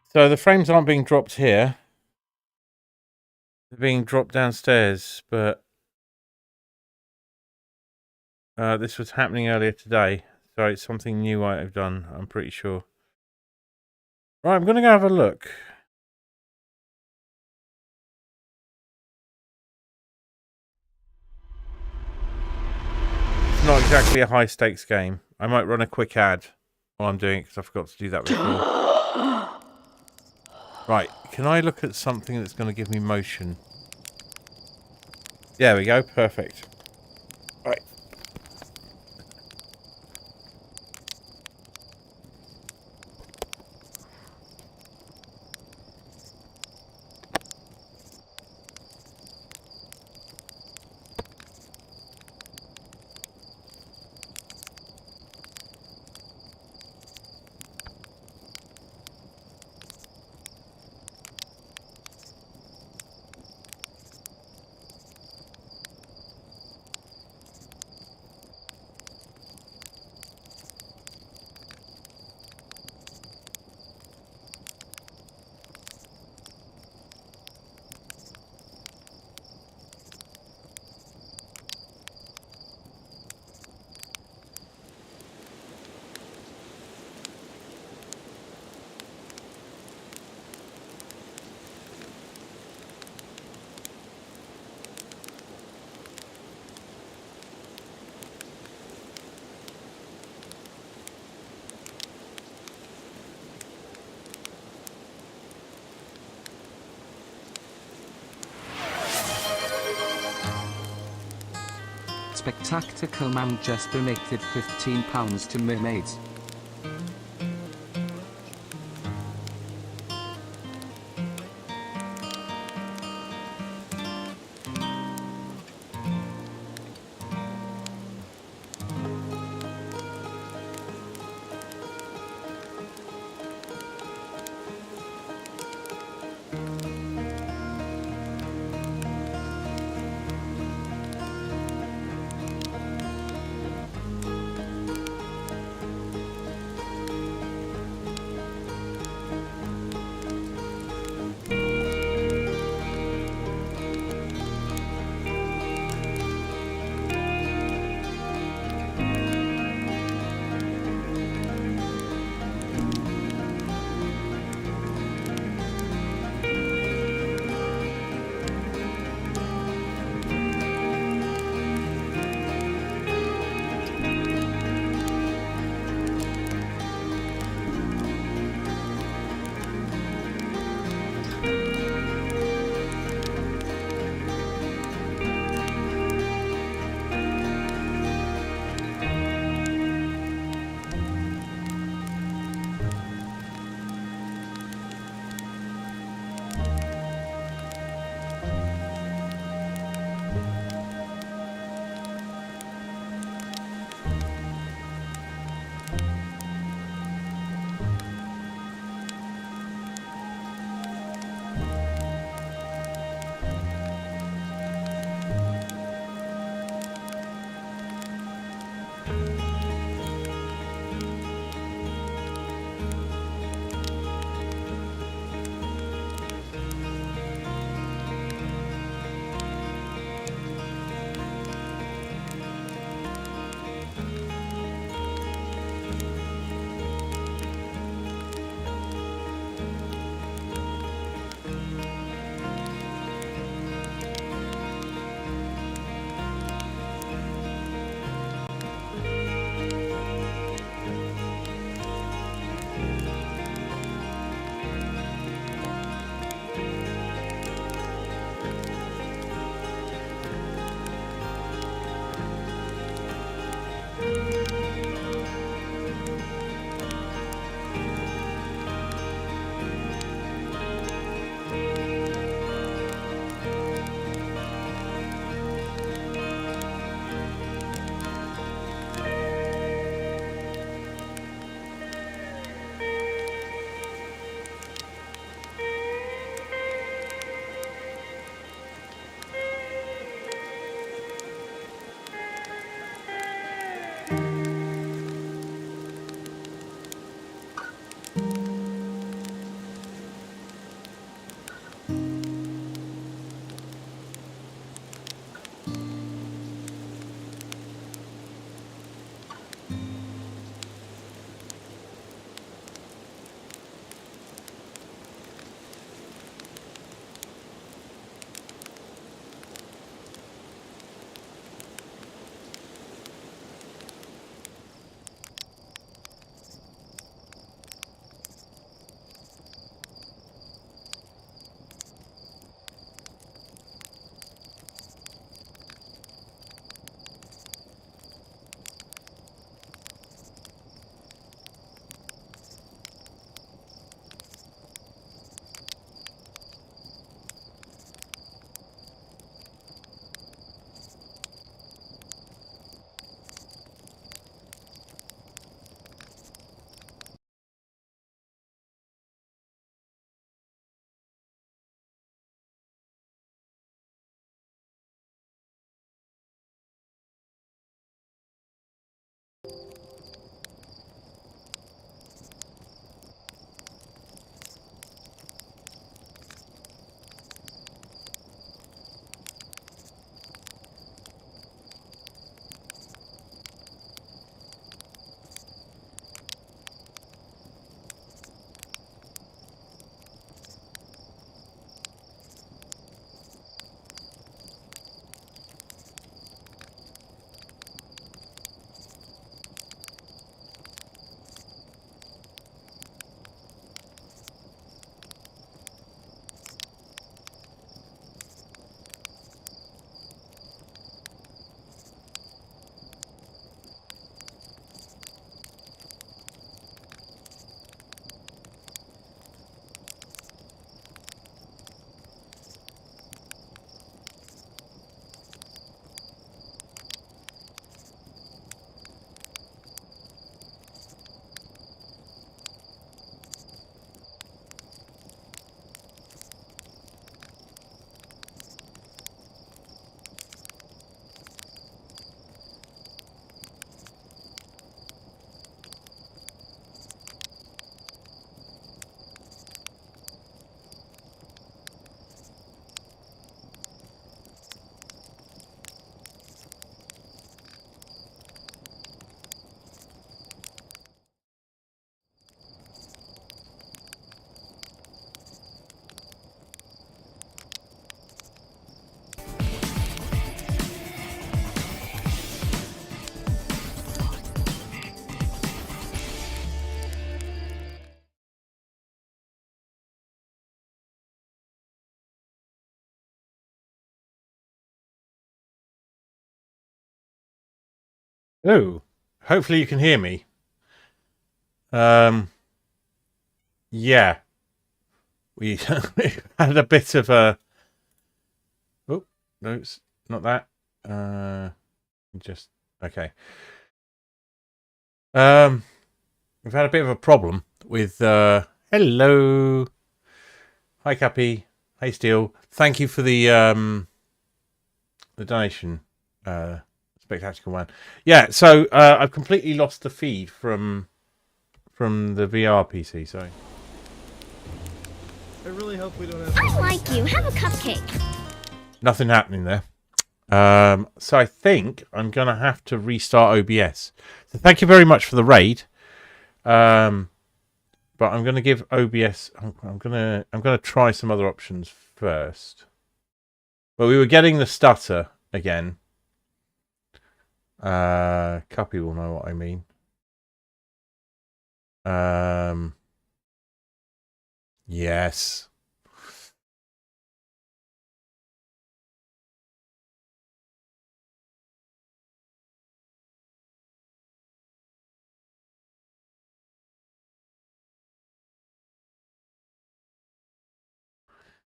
So the frames aren't being dropped here. They're being dropped downstairs, but this was happening earlier today. So it's something new I've done, I'm pretty sure. Right, I'm going to go have a look. It's not exactly a high stakes game. I might run a quick ad while I'm doing it because I forgot to do that before. Right, can I look at something that's going to give me motion? There we go, perfect. Right. Spectacular Man just donated £15 to Mermaids. Oh, hopefully you can hear me. Yeah, we had a bit of a. Oh no, it's not that. Just okay. We've had a bit of a problem with. Hello, hi Cappy, hey Steel. Thank you for the donation. Spectacular one. Yeah, so I've completely lost the feed from the VR PC. Sorry. I really hope we don't have. I like you. Have a cupcake. Nothing happening there. So I think I'm gonna have to restart OBS. So thank you very much for the raid. But I'm gonna give OBS. I'm gonna try some other options first. But we were getting the stutter again. Cuppy will know what I mean. Yes.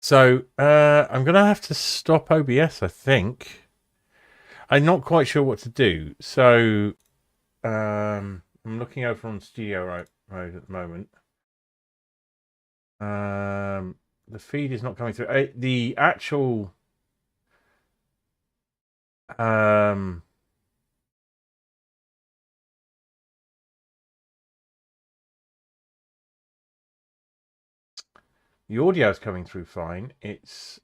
So I'm gonna have to stop OBS, I think. I'm not quite sure what to do. So I'm looking over on Studio Mode at the moment. The feed is not coming through. The actual the audio is coming through fine. It's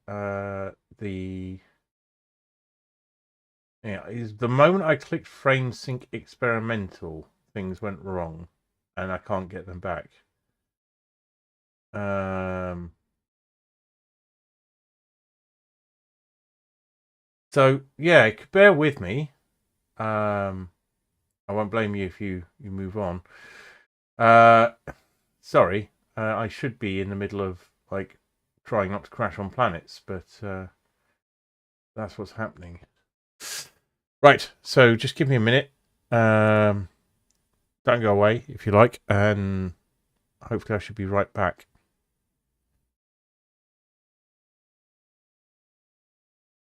is the moment I clicked frame sync experimental, things went wrong, and I can't get them back. So yeah, bear with me. I won't blame you if you move on. Sorry, I should be in the middle of like trying not to crash on planets, but that's what's happening. Right, so just give me a minute. Don't go away if you like, and hopefully I should be right back.